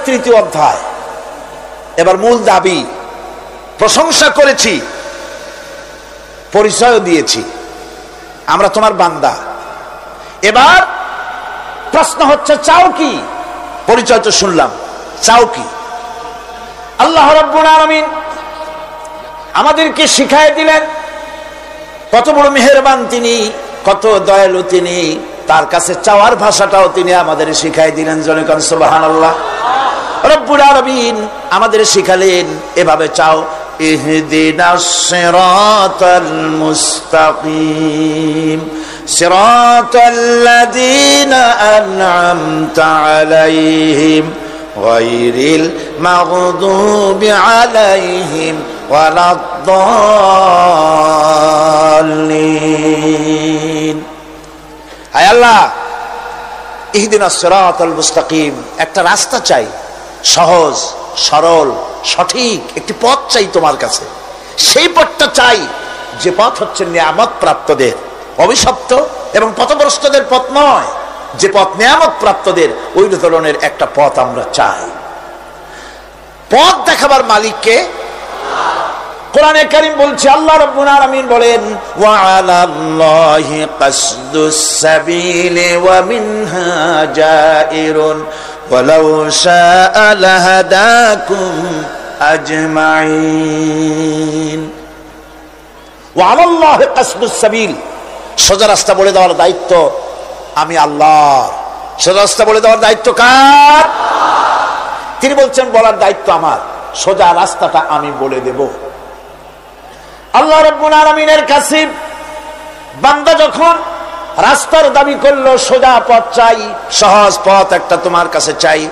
তৃতীয় অধ্যায়। এবার মূল দাবি, প্রশংসা করেছি, পরিচয় দিয়েছি, আমরা তোমার বান্দা। এবার প্রশ্ন হচ্ছে চাও কি? পরিচয় তো শুনলাম, চাও কি? আল্লাহ রাব্বুল আলামিন আমাদেরকে শিখায় দিলেন, কত বড় মেহেরবান তিনি, কত দয়ালু তিনি। তার কাছে চাওয়ার ভাষাটাও তিনি আমাদের শিখাই দিলেন। জনে কোন সুবহানাল্লাহ। রব্বুল আলামিন আমাদের শিখালেন, এভাবে চাও, ইহদিনাস সিরাতাল মুস্তাকিম সিরাতাল্লাযীনা আন'আমতা আলাইহিম গায়রিল মাগদুবি আলাইহিম ওয়ালাদ-দাল্লিন। আয় আল্লাহ, ইহদিনাস সিরাতাল মুস্তাকিম, একটা রাস্তা চাই, সহজ সরল সঠিক একটি পথ চাই তোমার কাছে। সেই পথটা চাই যে পথ হচ্ছে নিয়ামত প্রাপ্তদের, অভিশপ্ত এবং পথভ্রষ্টদের পথ নয়। যে পথ নিয়ামত প্রাপ্তদের, ওই ধরনের একটা পথ আমরা চাই। পথ দেখাবার মালিককে কোরআনে কারীম বলছে, আল্লাহ রাব্বুল আলামিন বলেন, ওয়া আলাল্লাহি কাসদুস সাবিলি ওয়া মিনহা জাইরুন ওয়ালাউ শাআ লাহাদাকুম আজমাইন। ওয়া আলাল্লাহি কাসদুস সাবিল, সোজা রাস্তা বলে দেওয়ার দায়িত্ব আমি আল্লাহর। সোজা রাস্তা বলে দেওয়ার দায়িত্ব কার? তিনি বলছেন বলার দায়িত্ব আমার, সোজা রাস্তাটা আমি বলে দেব। আল্লাহ রাব্বুল আলামিনের কাছে বান্দা যখন রাস্তার দাবি করলো, সোজা পথ চাই, সহজ পথ একটা তোমার কাছে চাই,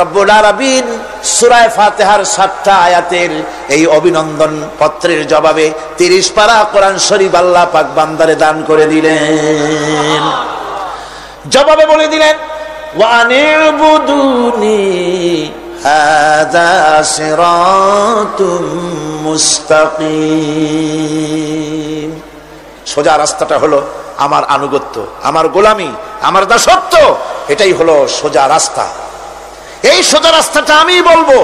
রব্বুল আলামিন সূরা ফাতিহার 7টা আয়াতের এই অভিনন্দন পত্রের জবাবে 30 পারা কোরআন শরীফ আল্লাহ পাক বান্দারে দান করে দিলেন। জবাবে বলে দিলেন, ওয়া আনিবুদুনি হাযা সিরাতুম মুস্তাকিম। সোজা রাস্তাটা হলো আমার আনুগত্য, আমার গোলামি, আমার দাসত্ব, এটাই হলো সোজা রাস্তা। এই সোজা রাস্তাটা আমি বলবো।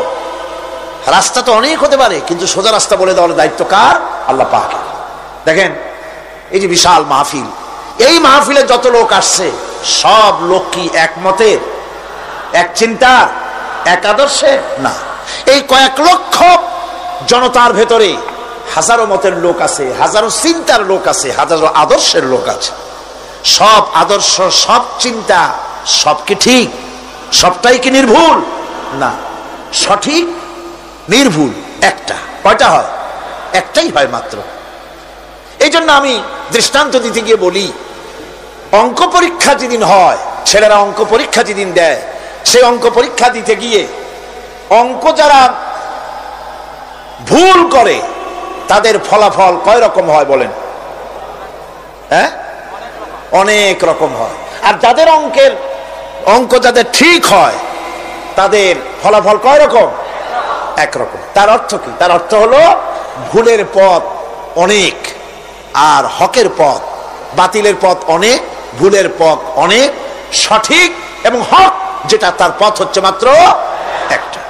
রাস্তা তো অনেক হতে পারে, কিন্তু সোজা রাস্তা বলে দেওয়ার দায়িত্ব কার? আল্লাহ পাকের। দেখেন, এই যে বিশাল মাহফিল, এই মাহফিলে যত লোক আসছে, সব লোক কি একমতের, এক চিন্তার, এক আদর্শের? না। এই কয়েক লক্ষ জনতার ভেতরে হাজারো মতের লোক আছে, হাজারো চিন্তার লোক আছে, হাজারো আদর্শের লোক আছে। সব আদর্শ, সব চিন্তা, সব কি ঠিক? সবটাই কি নির্ভুল? না। সঠিক নির্ভুল একটা। কয়টা হয়? একটাই হয় মাত্র। এই জন্য আমি দৃষ্টান্ত দিতে গিয়ে বলি, অঙ্ক পরীক্ষা যেদিন হয়, ছেলেরা অঙ্ক পরীক্ষা যেদিন দেয়, সেই অঙ্ক পরীক্ষা দিতে গিয়ে অঙ্ক যারা ভুল করে তাদের ফলাফল কয় রকম হয় বলেন? হ্যাঁ, অনেক রকম হয়। আর যাদের অঙ্ক যাদের ঠিক হয়, তাদের ফলাফল কয় রকম? একরকম। তার অর্থ কি? তার অর্থ হলো ভুলের পথ অনেক, আর হকের পথ, বাতিলের পথ অনেক, ভুলের পথ অনেক, সঠিক এবং হক যেটা তার পথ হচ্ছে মাত্র একটা।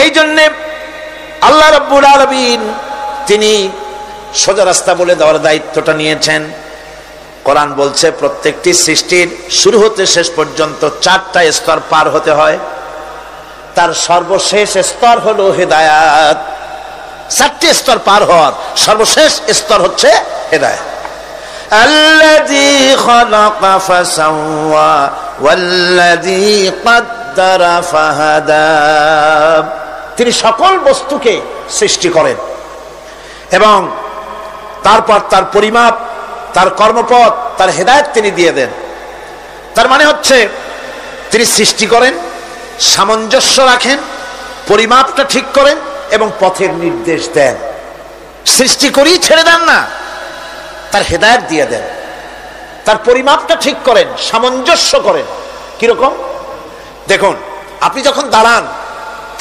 এই জন্যে আল্লাহ রাব্বুল আলামিন তিনি সোজা রাস্তা বলে দেওয়ার দায়িত্বটা নিয়েছেন। কোরআন বলছে প্রত্যেকটি সৃষ্টির শুরু হতে শেষ পর্যন্ত 4টা স্তর পার হতে হয়। তার সর্বশেষ স্তর হলো হেদায়েত। 4টি স্তর পার হওয়ার সর্বশেষ স্তর হচ্ছে হেদায়েত। আল্লাযী খালাকা ফাসাওয়া ওয়াল্লাযী কদ্দারা ফাহাদা। তিনি সকল বস্তুকে সৃষ্টি করেন এবং তারপর তার পরিমাপ, তার কর্মপথ, তার হেদায়েত তিনি দিয়ে দেন। তার মানে হচ্ছে তিনি সৃষ্টি করেন, সামঞ্জস্য রাখেন, পরিমাপটা ঠিক করেন এবং পথের নির্দেশ দেন। সৃষ্টি করেই ছেড়ে দেন না, তার হেদায়েত দিয়ে দেন। তার পরিমাপটা ঠিক করেন, সামঞ্জস্য করেন। কিরকম? দেখুন, আপনি যখন দাঁড়ান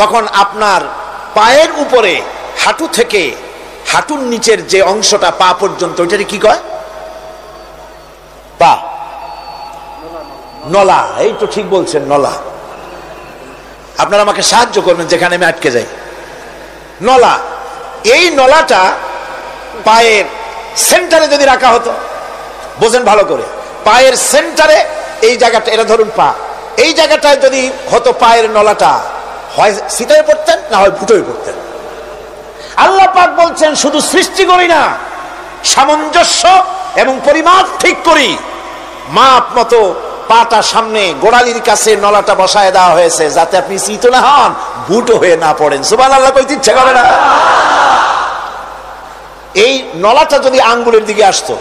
তখন আপনার পায়ের উপরে হাঁটু থেকে হাঁটুর নিচের যে অংশটা পা পর্যন্ত, ওইটারে কি কয়? পা, নলা। এই তো ঠিক বলছেন, নলা। আপনারা আমাকে সাহায্য করবেন যেখানে আমি আটকে যাই। নলা, এই নলাটা পায়ের সেন্টারে যদি রাখা হতো, বোঝেন ভালো করে, পায়ের সেন্টারে এই জায়গাটা, এটা ধরুন পা, এই জায়গাটায় যদি হতো পায়ের নলাটা, হয় সিটায় পড়তেন না হয় ফুটোয় পড়তেন। আল্লাহ পাক বলছেন শুধু সৃষ্টি করি না, সামঞ্জস্য এবং পরিমাপ ঠিক করি। মাপ মতো পাটা সামনে গোড়ালির কাছে নলাটা বসায় দেওয়া হয়েছে, যাতে আপনি চিত না হন, বুটো হয়ে না পড়েন। সুবহানাল্লাহ কইতে ইচ্ছা করে না? এই নলাটা যদি আঙ্গুলের দিকে আসতো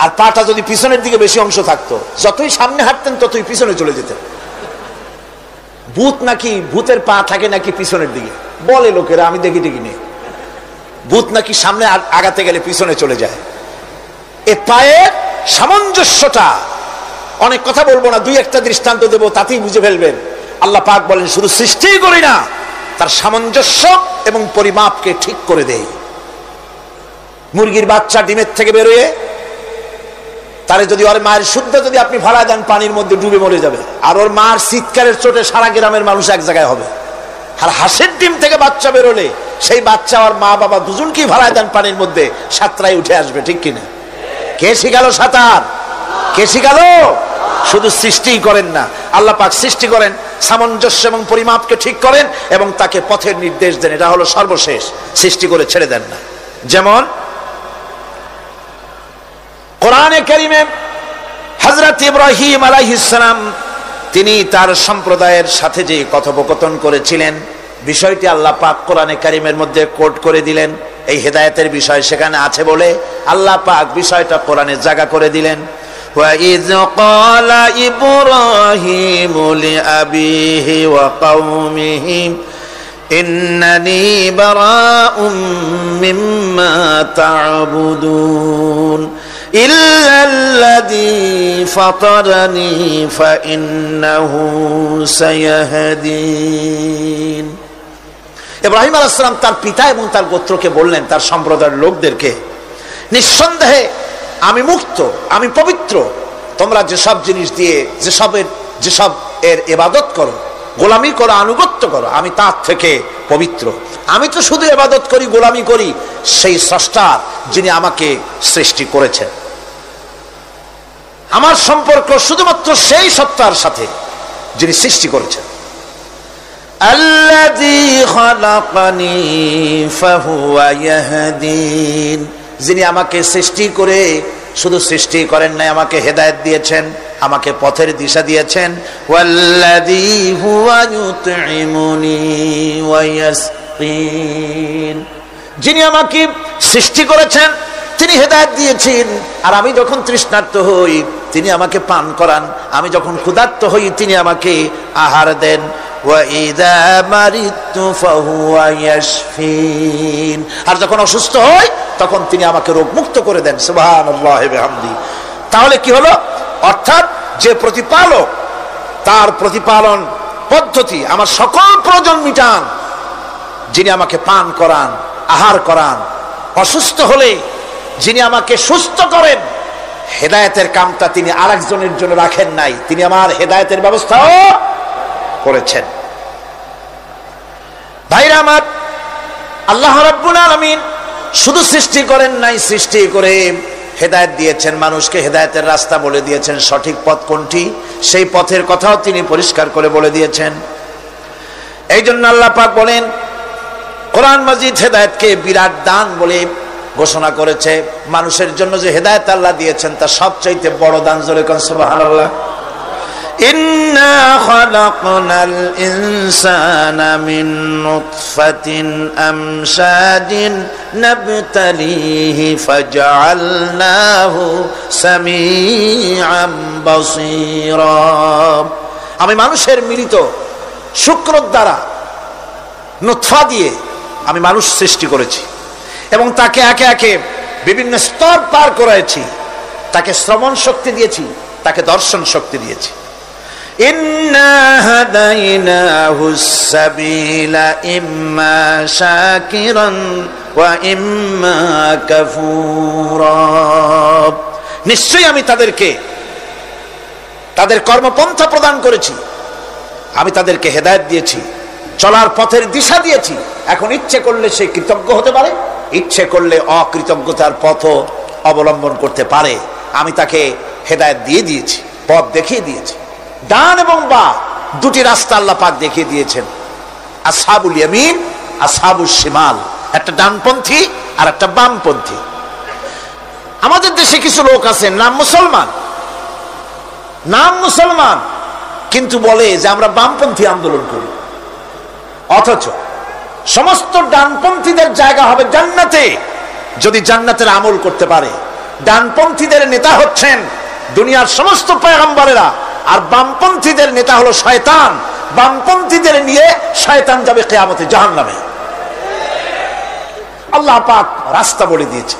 আর পাটা যদি পিছনের দিকে বেশি অংশ থাকতো, যতই সামনে হাঁটতেন ততই পিছনে চলে যেতেন। ভূত নাকি, ভূতের পা থাকে নাকি পিছনের দিকে, বলে লোকেরা, আমি দেখি নেই। ভূত নাকি সামনে আগাতে গেলে পিছনে চলে যায়। এ পায়ের সামঞ্জস্যটা, অনেক কথা বলবো না, দুই একটা দৃষ্টান্ত দেবো, তাতেই বুঝে ফেলবেন। আল্লাহ পাক বলেন শুধু সৃষ্টিই করি না, তার সামঞ্জস্য এবং পরিমাপকে ঠিক করে দেই। মুরগির বাচ্চা ডিমের থেকে বেরোয়, তারে যদি ওর মায়ের শুদ্ধ যদি আপনি ভাড়া দেন, পানির মধ্যে ডুবে মরে যাবে। আর ওর মার চিৎকারের চোটে সারা গ্রামের মানুষ এক জায়গায় হবে। আর হাঁসের ডিম থেকে বাচ্চা বেরোলে সেই বাচ্চা আর মা বাবা দুজনকেই ভাড়া দেন পানির মধ্যে, সাঁতরাই উঠে আসবে, ঠিক কিনা? কে শিখালো সাঁতার? কে শিখালো? শুধু সৃষ্টি করেন না, আল্লাহ পাক সৃষ্টি করেন, সামঞ্জস্য এবং পরিমাপকে ঠিক করেন এবং তাকে পথের নির্দেশ দেন। এটা হলো সর্বশেষ, সৃষ্টি করে ছেড়ে দেন না। যেমন কোরআনে কারীমে হযরত ইব্রাহিম আলাইহিস সালাম তিনি তার সম্প্রদায়ের সাথে যে কথোপকথন করেছিলেন, বিষয়টি আল্লাহ পাক কোরআনে কারীমের মধ্যে কোট করে দিলেন। এই হেদায়েতের বিষয় সেখানে আছে বলে আল্লাহ পাক বিষয়টা কোরআনে জায়গা করে দিলেন। وَإِذْ قَالَ إِبْرَاهِيمُ لِأَبِيهِ وَقَوْمِهِ إِنَّنِي بَرَاءٌ مِّمَّا تَعْبُدُونَ إِلَّا الَّذِي فَطَرَنِي فَإِنَّهُ سَيَهْدِينِ। ইব্রাহিম আলাইহিস সালাম তার পিতা এবং তার গোত্রকে বললেন, তার সম্প্রদায়ের লোকদেরকে, নিঃসন্দেহে আমি মুক্ত, আমি পবিত্র। তোমরা যেসব জিনিস দিয়ে যেসব এর ইবাদত করো, গোলামি করো, আনুগত্য করো, আমি তার থেকে পবিত্র। আমি তো শুধু ইবাদত করি, গোলামি করি সেই স্রষ্টা যিনি আমাকে সৃষ্টি করেছেন। আমার সম্পর্ক শুধুমাত্র সেই সত্তার সাথে যিনি সৃষ্টি করেছেন। আল্লাযী খালাকানি ফাহুয়া ইয়াহদিন, যিনি আমাকে সৃষ্টি করে শুধু সৃষ্টি করেন নাই, আমাকে হেদায়েত দিয়েছেন, আমাকে পথের দিশা দিয়েছেন। ওয়াল্লাযী হুয়া ইউতঈমুনি ওয়া ইয়াসকিন, যিনি আমাকে সৃষ্টি করেছেন, তিনি হেদায়েত দিয়েছেন। আর আমি যখন তৃষ্ণার্ত হই তিনি আমাকে পান করান, আমি যখন ক্ষুধার্ত হই তিনি আমাকে আহার দেন। ওয়াইদা মারিতু ফাহুয়া ইয়াশফিন, আর যখন অসুস্থ হই তখন তিনি আমাকে রোগ মুক্ত করে দেন। সুবহানাল্লাহি ওয়া বিহামদি। তাহলে কি হলো? অর্থাৎ যে প্রতিপালক, তার প্রতিপালন পদ্ধতি আমার সকল প্রয়োজন মিটান, যিনি আমাকে পান করান, আহার করান। অসুস্থ হলে যিনি আমাকে সুস্থ করেন, হেদায়েতের কামটা তিনি আরেকজনের জন্য রাখেন নাই, তিনি আমার হেদায়েতের ব্যবস্থাও করেছেন। ভাইরা আমার, আল্লাহ রাব্বুল আলামিন শুধু সৃষ্টি করেন নাই, সৃষ্টি করে হেদায়েত দিয়েছেন, মানুষকে হেদায়েতের রাস্তা বলে দিয়েছেন। সঠিক পথ কোনটি সেই পথের কথাও তিনি পরিষ্কার করে বলে দিয়েছেন। এই জন্য আল্লাহ পাক বলেন, কোরআন মাজিদ হেদায়েতকে বিরাট দান বলে ঘোষণা করেছে। মানুষের জন্য যে হেদায়েত আল্লাহ দিয়েছেন তার সবচাইতে বড় দান। জোরে কোন সুবহানাল্লাহ। ইন্না খালাকনাল ইনসানা মিন নুতফাতিন আমশাজিন নাবতালিহি ফাজআলনাহু সামিআম বাসীরা। আমি মানুষের মিলিত শুক্র দ্বারা, নুতফা দিয়ে আমি মানুষ সৃষ্টি করেছি এবং তাকে একে একে বিভিন্ন স্তর পার করেছি। তাকে শ্রবণ শক্তি দিয়েছি, তাকে দর্শন শক্তি দিয়েছি। ইন্না হাদাইনাহুস সাবিলা ইম্মা শাকিরান ওয়া ইম্মা কাফুরা। নিশ্চয়ই আমি তাদেরকে তাদের কর্মপন্থা প্রদান করেছি। আমি তাদেরকে হেদায়েত দিয়েছি, চলার পথের দিশা দিয়েছি। এখন ইচ্ছে করলে সে কৃতজ্ঞ হতে পারে, ইচ্ছে করলে অকৃতজ্ঞতার পথ অবলম্বন করতে পারে। আমি তাকে হেদায়েত দিয়ে দিয়েছি, পথ দেখিয়ে দিয়েছি। ডান এবং বাম দুটি রাস্তা আল্লাহ পাক দেখিয়ে দিয়েছেন। আসহাবুল ইয়ামিন, আসহাবুশ শিমাল, একটা ডানপন্থী আর একটা বামপন্থী। আমাদের দেশে কিছু লোক আছেন নাম মুসলমান, কিন্তু বলে যে আমরা বামপন্থী আন্দোলন করি। অথচ সমস্ত ডানপন্থীদের জায়গা হবে জান্নাতে যদি জান্নাতের আমল করতে পারে। ডানপন্থীদের নেতা হচ্ছেন দুনিয়ার সমস্ত পয়গম্বরেরা, আর বামপন্থীদের নেতা হলো শয়তান। বামপন্থীদের নিয়ে শয়তান যাবে কিয়ামতে জাহান্নামে। আল্লাহ পাক রাস্তা বলে দিয়েছে।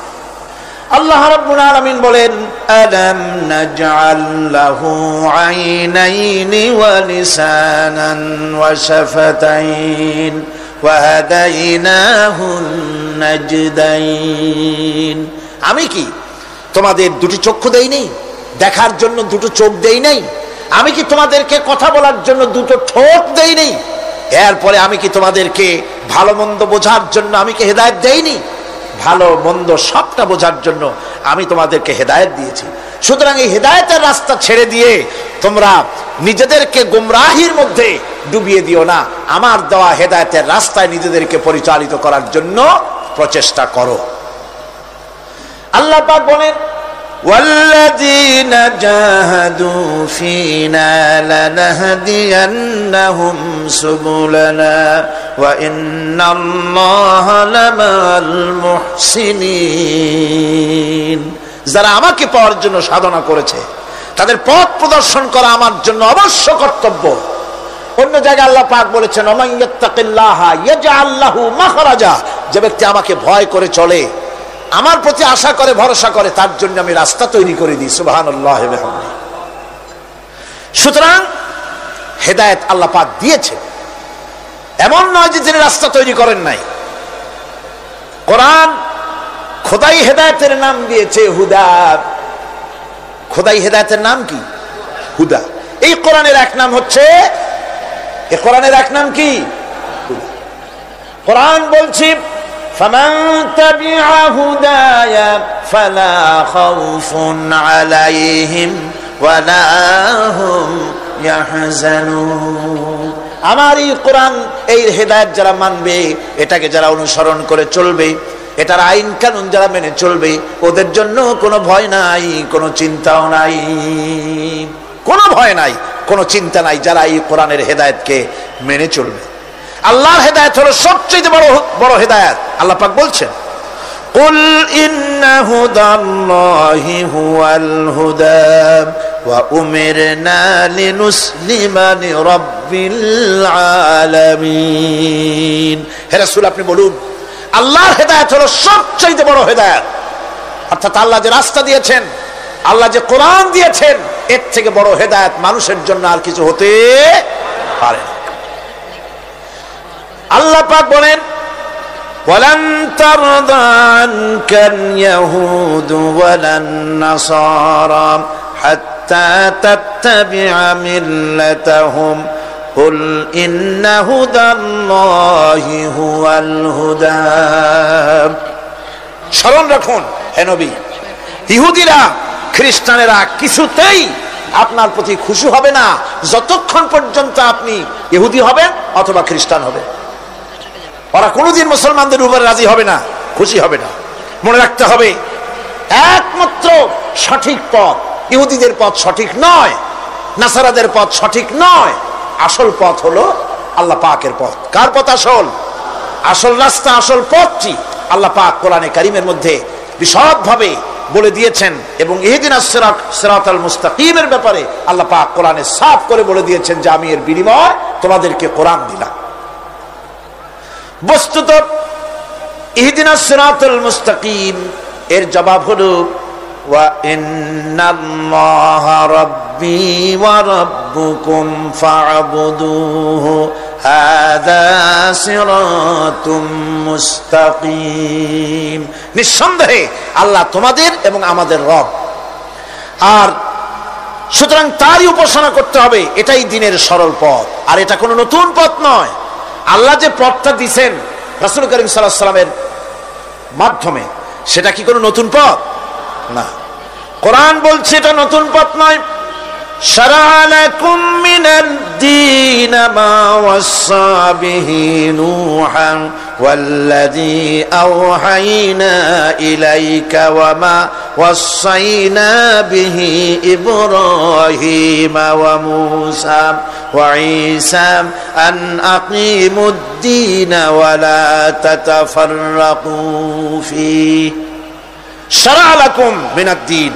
আল্লাহ রাব্বুল আলামিন বলেন, আলাম নাজআল লাহু আইনাইনি ওয়া লিসানান ওয়া শাফাতাইন ওয়া হাদাইনাহুন নাজদাইন। আমি কি তোমাদের দুটি চক্ষু দেই নাই, দেখার জন্য দুটো চোখ দেই নাই? আমি কি তোমাদেরকে কথা বলার জন্য দুটো ঠোঁট দেই নাই? এরপরে আমি কি তোমাদেরকে ভালো মন্দ বোঝার জন্য আমি কি হেদায়েত দেইনি? ভালো মন্দ সবটা বোঝার জন্য আমি তোমাদেরকে হেদায়েত দিয়েছি। সুতরাং এই হেদায়েতের রাস্তা ছেড়ে দিয়ে তোমরা নিজেদেরকে গোমরাহির মধ্যে ডুবিয়ে দিও না। আমার দেওয়া হেদায়েতের রাস্তায় নিজেদেরকে পরিচালিত করার জন্য প্রচেষ্টা করো। আল্লাহ পাক বলেন, ওয়াল্লাযীনা জাহাদু ফীনা লানাহদিয়ান্নাহুম সুবুলানা ওয়া ইন্নাল্লাহা লামাল মুহসিনিন। যারা আমাকে পাওয়ার জন্য সাধনা করেছে তাদের পথ প্রদর্শন করা আমার জন্য অবশ্য কর্তব্য। অন্য জায়গায় আল্লাহ পাক বলেছেন, ওয়া মান ইয়াত্তাকিল্লাহা ইয়াজআল লাহু মাখরাজা। যে ব্যক্তি আমাকে ভয় করে চলে, আমার প্রতি আশা করে, ভরসা করে, তার জন্য আমি রাস্তা তৈরি করে দিই। সুবহানাল্লাহ। সুতরাং হেদায়েত আল্লাহ পাক দিয়েছে, এমন নয় যে তিনি রাস্তা তৈরি করেন নাই। কোরআন খোদাই হেদায়েতের নাম দিয়েছে হুদা। খোদাই হেদায়েতের নাম কি? হুদা। এই কোরআনের এক নাম হচ্ছে, এই কোরআনের এক নাম কি? কোরআন বলছি, فمن تبع هداي فلا خوف عليهم ولا هم يحزنون। আমার এই কোরআন, এই হেদায়েত যারা মানবে, এটাকে যারা অনুসরণ করে চলবে, এটার আইন কানুন যারা মেনে চলবে, ওদের জন্য কোনো ভয় নাই, কোনো চিন্তাও নাই, কোনো ভয় নাই, কোনো চিন্তা নাই যারা এই কোরআনের হেদায়েতকে মেনে চলবে। আল্লাহর হেদায়েত হলো সবচেয়ে বড় হেদায়েত। আল্লাহ পাক বলছেন, কুল ইন্না হুদাল্লাহি হুয়াল হুদা ওয়া উমিরনা লিনুসলিমা লিরাব্বিল আলামিন। হে রাসূল, আপনি বলুন, আল্লাহর হেদায়েত হলো সবচেয়ে বড় হেদায়েত। অর্থাৎ আল্লাহ যে রাস্তা দিয়েছেন, আল্লাহ যে কোরআন দিয়েছেন, এর থেকে বড় হেদায়েত মানুষের জন্য আর কিছু হতে পারে না। আল্লাহ পাক বলেন, ওয়ালান তারদা আনকাল ইয়াহুদু ওয়ালান নাসারা হাত্তা তাত্তাবিআ মিল্লাতাহুম কুল ইন্না হুদাল্লাহি হুয়াল হুদা। স্মরণ রাখুন হে নবী, ইহুদিরা, খ্রিস্টানেরা কিছুতেই আপনার প্রতি খুশি হবে না যতক্ষণ পর্যন্ত আপনি ইহুদি হবেন অথবা খ্রিস্টান হবেন। ওরা কোনোদিন মুসলমানদের উপরে রাজি হবে না, খুশি হবে না। মনে রাখতে হবে, একমাত্র সঠিক পথ ইহুদিদের পথ সঠিক নয়, নাসারাদের পথ সঠিক নয়। আসল পথ হলো আল্লাহ পাকের পথ। কার পথ আসল? আসল রাস্তা, আসল পথটি আল্লাহ পাক কোরআনে কারীমের মধ্যে বিশদভাবে বলে দিয়েছেন। এবং ইহদিনাস সিরাতাল মুস্তাকিমের ব্যাপারে আল্লাহ পাক কোরআনে সাফ করে বলে দিয়েছেন যে আমি এর বিনিময় তোমাদেরকে কোরআন দিলাম। বস্তুত ইহদিনাস সিরাতাল মুস্তাকিম এর জবাব হলো, ওয়া ইন্নাল্লাহা রাব্বি ওয়া রাব্বুকুম ফা'বুদুহু হাযা সিরাতুম মুস্তাকিম। নিঃসন্দেহে আল্লাহ তোমাদের এবং আমাদের রব। আর সুতরাং তারই উপাসনা করতে হবে, এটাই দ্বীনের সরল পথ। আর এটা কোনো নতুন পথ নয়। আল্লাহ যে পথটা দিয়েছেন রাসূল করিম সাল্লাল্লাহু আলাইহি ওয়াসাল্লামের মাধ্যমে, সেটা কি কোনো নতুন পথ না। কোরআন বলছে এটা নতুন পথ নয়। শারা'a লাকুম মিনাদ-দীন মা ওয়াসসা বিহি নূহান ওয়াল্লাযী আওহাইনা ইলাইকা ওয়া মা ওয়াসাইনা বিহি ইব্রাহিমা ওয়া মূসা ওয়া ঈসা আন আকিমুদ-দীন ওয়া লা তাতাফাররাকু ফীহি। শারা'a লাকুম মিনাদ-দীন,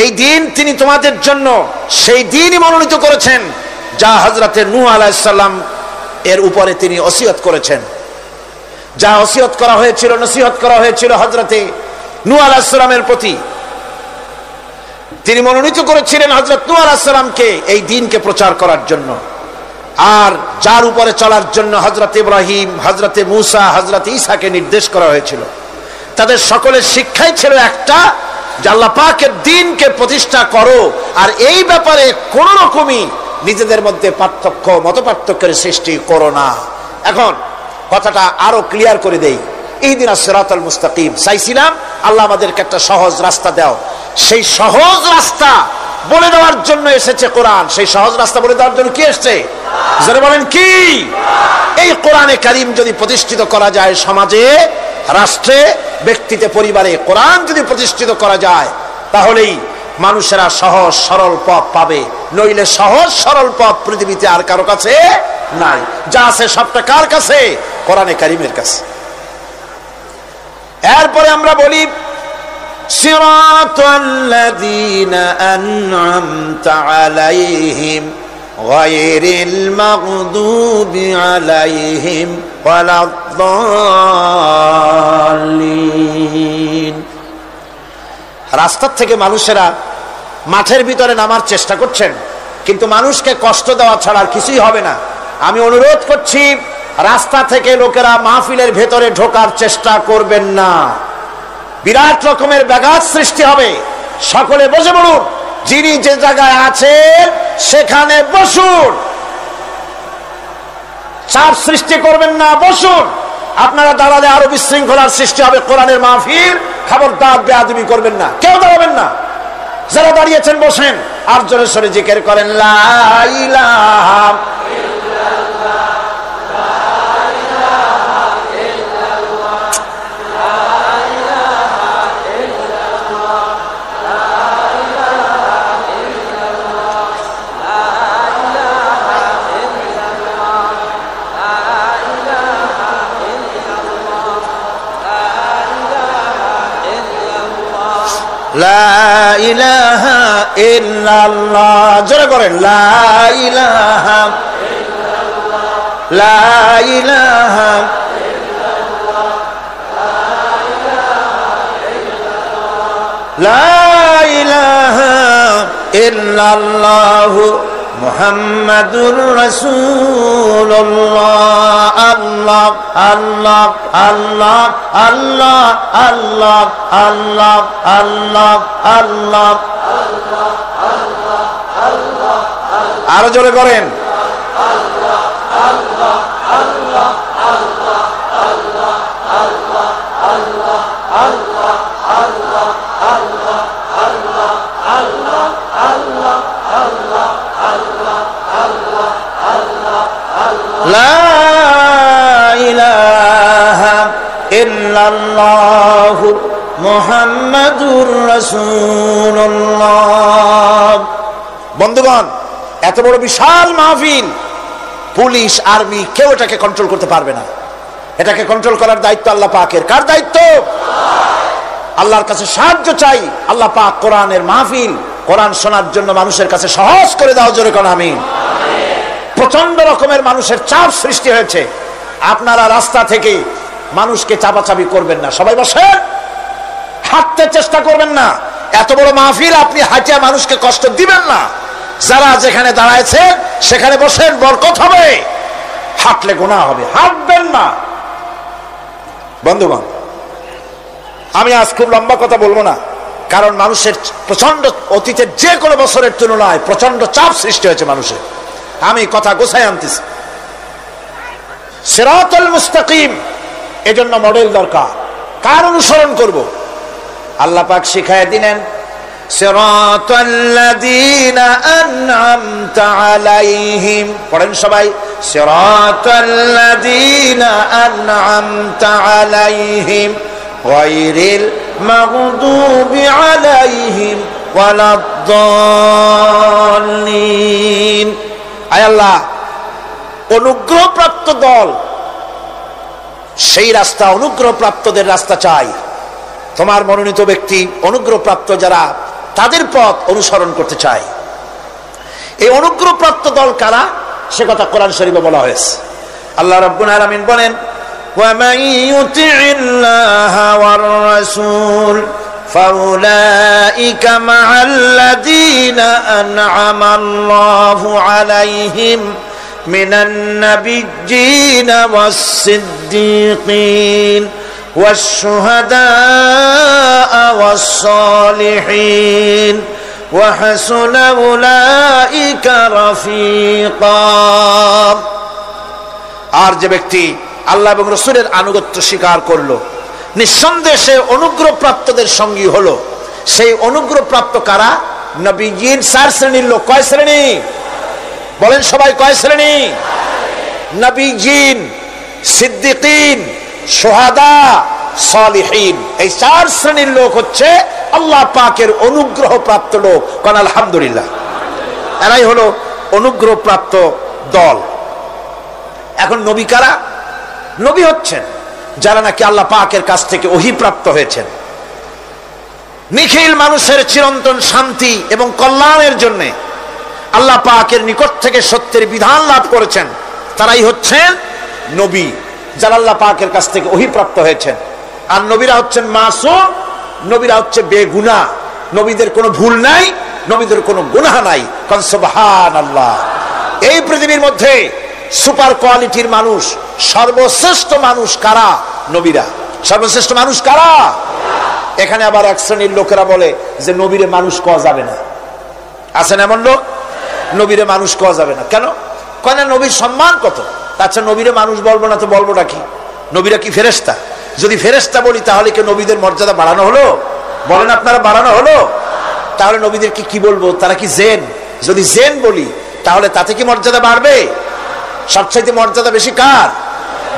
এই দিন তিনি তোমাদের জন্য সেই দিনই মনোনীত করেছেন যা হযরতে নূহ আলাইহিস সালাম এর উপরে তিনি ওসিয়ত করেছেন। যা ওসিয়ত করা হয়েছিল, নসিহত করা হয়েছিল হযরতে নূহ আলাইহিস সালামের প্রতি, তিনি মনোনীত করেছিলেন হযরত নূহ আলাইহিস সালামকে এই দ্বীনকে প্রচার করার জন্য। আর যার উপরে চলার জন্য হযরত ইব্রাহিম, হযরতে মূসা, হযরত ঈসাকে নির্দেশ করা হয়েছিল। তাদের সকলের শিক্ষাই ছিল একটা, যে আল্লাহ পাকের দ্বীনকে প্রতিষ্ঠা করো, আর এই ব্যাপারে কোন রকমই নিজেদের মধ্যে পার্থক্য, মত পার্থক্যের সৃষ্টি করো না। এখন কথাটা আরো ক্লিয়ার করে দেই। ইহদিনাস সিরাতাল মুস্তাকিম চাইছিলাম, আল্লাহ আমাদেরকে একটা সহজ রাস্তা দাও। সেই সহজ রাস্তা বলে দেওয়ার জন্য এসেছে কোরআন। সেই সহজ রাস্তা বলে দেওয়ার জন্য কি এসেছে? যারা বলেন কি? এই কোরআনে কারীম যদি প্রতিষ্ঠিত করা যায় সমাজে, রাষ্ট্রে, ব্যক্তিতে, পরিবারে, কোরআন যদি প্রতিষ্ঠিত করা যায়, তাহলেই মানুষেরা সহজ সরল পথ পাবে। নইলে সহজ সরল পথ পৃথিবীতে আর কারো কাছে নাই। যা আছে সবটা কার কাছে? কোরআনে কারীমের কাছে। এরপরে আমরা বলি সিরাতাল্লাযীনা আন'আমতা আলাইহিম গায়রিল মাগদুবি আলাইহিম ওয়ালাদ-দাল্লিন। রাস্তার থেকে মানুষেরা মাঠের ভিতরে নামার চেষ্টা করছেন, কিন্তু মানুষকে কষ্ট দেওয়া ছাড়া আর কিছুই হবে না। আমি অনুরোধ করছি, রাস্তা থেকে লোকেরা মাহফিলের ভেতরে ঢোকার চেষ্টা করবেন না। বিরাট রকমের ব্যাঘাত সৃষ্টি হবে। সকলে বসে পড়ুন, যিনি যে জায়গায় আছেন সেখানে বসুন, চাপ সৃষ্টি করবেন না, বসুন। আপনারা দাঁড়ালে আরো বিশৃঙ্খলার সৃষ্টি হবে। কোরআনের মাহফিল, খবরদার বেয়াদবি করবেন না, কেউ দাঁড়াবেন না। যারা দাঁড়িয়েছেন বসেন, আর জোরে সোরে জিকির করেন লা ইলাহা লা ইলাহা ইল্লাল্লাহ, জোরে করেন লা ইলাহা ইল্লাল্লাহ, লা ইলাহা ইল্লাল্লাহ, লা ইলাহা ইল্লাল্লাহ মুহাম্মাদুর রাসূলুল্লাহ। আল্লাহ আল্লাহ আল্লাহ আল্লাহ আল্লাহ আল্লাহ আল্লাহ আল্লাহ, আরো জোরে করেন আল্লাহ আল্লাহ আল্লাহ আল্লাহ আল্লাহ আল্লাহ আল্লাহ আল্লাহ আল্লাহ আল্লাহ আল্লাহ আল্লাহ আল্লাহ আল্লাহ আল্লাহ আল্লাহ আল্লাহ আল্লাহ, লা ইলাহা ইল্লাল্লাহ মুহাম্মাদুর রাসূলুল্লাহ। বন্ধুগণ, এত বড় বিশাল মাহফিল, পুলিশ, আর্মি কেউ এটাকে কন্ট্রোল করতে পারবে না। এটাকে কন্ট্রোল করার দায়িত্ব আল্লাহ পাকের। কার দায়িত্ব? আল্লাহর কাছে সাহায্য চাই। আল্লাহ পাক কোরআনের মাহফিল, কোরআন শোনার জন্য মানুষের কাছে সহজ করে দাও, জোরে কোন আমিন। প্রচন্ড রকমের মানুষের চাপ সৃষ্টি হয়েছে। আপনারা রাস্তা থেকে মানুষকে চাপাচাপি করবেন না, সবাই বসেন, হাঁটতে চেষ্টা করবেন না। এত বড় মাহফিল, আপনি হাঁটিয়া মানুষকে কষ্ট দিবেন না। যারা যেখানে দাঁড়ায়ছেন সেখানে বসেন, বরকত হবে। হাঁটলে গুনাহ হবে, হাঁটবেন না। বন্ধুগণ, আমি আজ খুব লম্বা কথা বলবো না, কারণ মানুষের প্রচন্ড অতীতের যে কোনো বছরের তুলনায় প্রচন্ড চাপ সৃষ্টি হয়েছে মানুষের। আমি কথা গোছায় আনতেছি। সিরাতুল মুস্তাকিম, এজন্য মডেল দরকার। কার অনুসরণ করব? আল্লাহ পাক শিখায় দিলেন, সিরাতাল্লাযীনা আন'আমতা আলাইহিম। পড়েন সবাই, সিরাতাল্লাযীনা আন'আমতা আলাইহিম গায়রিল মাগদুবি আলাইহিম ওয়ালাদ-দাল্লিন। আয় আল্লাহ, অনুগ্রহপ্রাপ্ত দল, সেই রাস্তা, অনুগ্রহপ্রাপ্তদের রাস্তা চাই। তোমার মনোনীত ব্যক্তি, অনুগ্রহপ্রাপ্ত যারা, তাদের পথ অনুসরণ করতে চাই। এই অনুগ্রহপ্রাপ্ত দল কারা, সে কথা কোরআন শরীফে বলা হয়েছে। আল্লাহ রাব্বুল আলামিন বলেন, وَمَن يُطِعِ اللَّهَ وَالرَّسُولَ فَأُولَئِكَ مَعَ الَّذِينَ أَنْعَمَ اللَّهُ عَلَيْهِمْ مِنَ النَّبِيِّينَ وَالصِّدِّيقِينَ وَالشُّهَدَاءِ وَالصَّالِحِينَ وَحَسُنَ أُولَئِكَ رَفِيقًا। আর যে ব্যক্তি আল্লাহ এবং রাসূলের আনুগত্য স্বীকার করলো, নিঃসন্দেহে সে অনুগ্রহপ্রাপ্তদের সঙ্গী হলো। সেই অনুগ্রহপ্রাপ্ত কারা? নবীয়িন। 4 শ্রেণীর লোক। কয় শ্রেণী? বলেন সবাই, কয় শ্রেণী? নবীয়িন, সিদ্দিকিন, শুহাদা, সালিহিন। এই 4 শ্রেণীর লোক হচ্ছে আল্লাহ পাকের অনুগ্রহপ্রাপ্ত লোক। কোন আলহামদুলিল্লাহ। এরাই হলো অনুগ্রহপ্রাপ্ত দল। এখন নবী কারা? নবী হচ্ছেন যারা নাকি আল্লাহ পাকের কাছ থেকে ওহী প্রাপ্ত হয়েছেন, নিখিল মানুষের চিরন্তন শান্তি এবং কল্যাণের জন্য আল্লাহ পাকের নিকট থেকে সত্যের বিধান লাভ করেছেন। তারাই হচ্ছেন নবী, যারা আল্লাহ পাকের কাছ থেকে ওহী প্রাপ্ত হয়েছেন। আর নবীরা হচ্ছেন মাসুম, নবীরা হচ্ছে বেগুনাহ। নবীদের কোনো ভুল নাই, নবীদের কোনো গুনাহ নাই। কারণ সুবহানাল্লাহ, এই পৃথিবীর মধ্যে সুপার কোয়ালিটির মানুষ, সর্বশ্রেষ্ঠ মানুষ কারা? নবীরা। সর্বশ্রেষ্ঠ মানুষ কারা? এখানে আবার এক শ্রেণীর লোকেরা বলে যে নবীরে মানুষ কওয়া যাবে না। আছেন এমন লোক, নবীরে মানুষ কওয়া যাবে না। কেন? কেন? নবীর সম্মান কত। আচ্ছা, নবীরে মানুষ বলবো না তো বলবোটা কি? নবীরা কি ফেরেশতা? যদি ফেরেশতা বলি তাহলে কি নবীদের মর্যাদা বাড়ানো হলো? বলেন আপনারা, বাড়ানো হলো? তাহলে নবীদেরকে কি বলবো? তারা কি জেন? যদি জেন বলি তাহলে তাতে কি মর্যাদা বাড়বে? সবচাইতে মর্যাদা বেশি কার?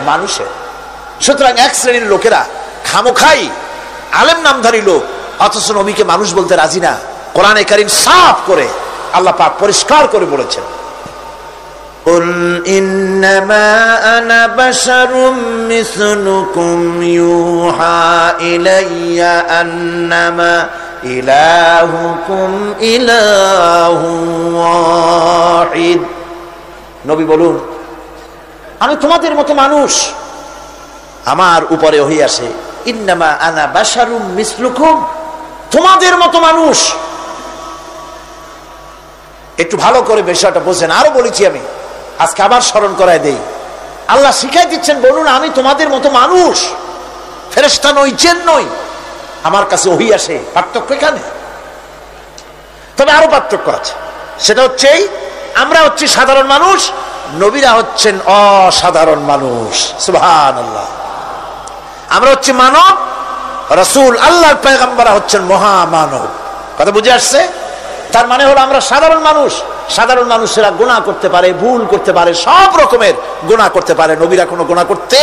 মানুষের। সুতরাং এক শ্রেণীর লোকেরা খামোখাই আলেম নামধারী লোক, অথচ নবীকে মানুষ বলতে রাজি না। কোরআনে কারীম সাফ করে আল্লাহ পাক পরিষ্কার করে বলেছেন, কুল ইন্নামা আনা বাশারুম মিসলুকুম ইউহা ইলাইয়া আন্নামা ইলাহুকুম ইলাহুন ওয়াহিদ। নবী বলুন, আমি তোমাদের মতো মানুষ, আমার উপরে ওহী আসে। ইন্নামা আনা বাশারুম মিসলুকুম, তোমাদের মতো মানুষ। একটু ভালো করে বিষয়টা বোঝেন। আরো বলেছি আমি, আজকে আবার স্মরণ করায় দেই। আল্লাহ শিখাই দিচ্ছেন, বলুন আমি তোমাদের মতো মানুষ, ফেরেশতা নই, জিন নই, আমার কাছে ওহী আসে। পার্থক্য এখানে। তবে আরো পার্থক্য আছে, সেটা হচ্ছে আমরা হচ্ছি সাধারণ মানুষ, নবীরা হচ্ছেন অসাধারণ মানুষ। সুবহানাল্লাহ। আমরা হচ্ছি মানব, রাসূল আল্লাহর পয়গম্বররা হচ্ছেন মহামানব। কথা বুঝে আসছে? তার মানে হলো আমরা সাধারণ মানুষ। সাধারণ মানুষেরা গুনাহ করতে পারে, ভুল করতে পারে, সব রকমের গুনাহ করতে পারে। নবীরা কোনো গুনাহ করতে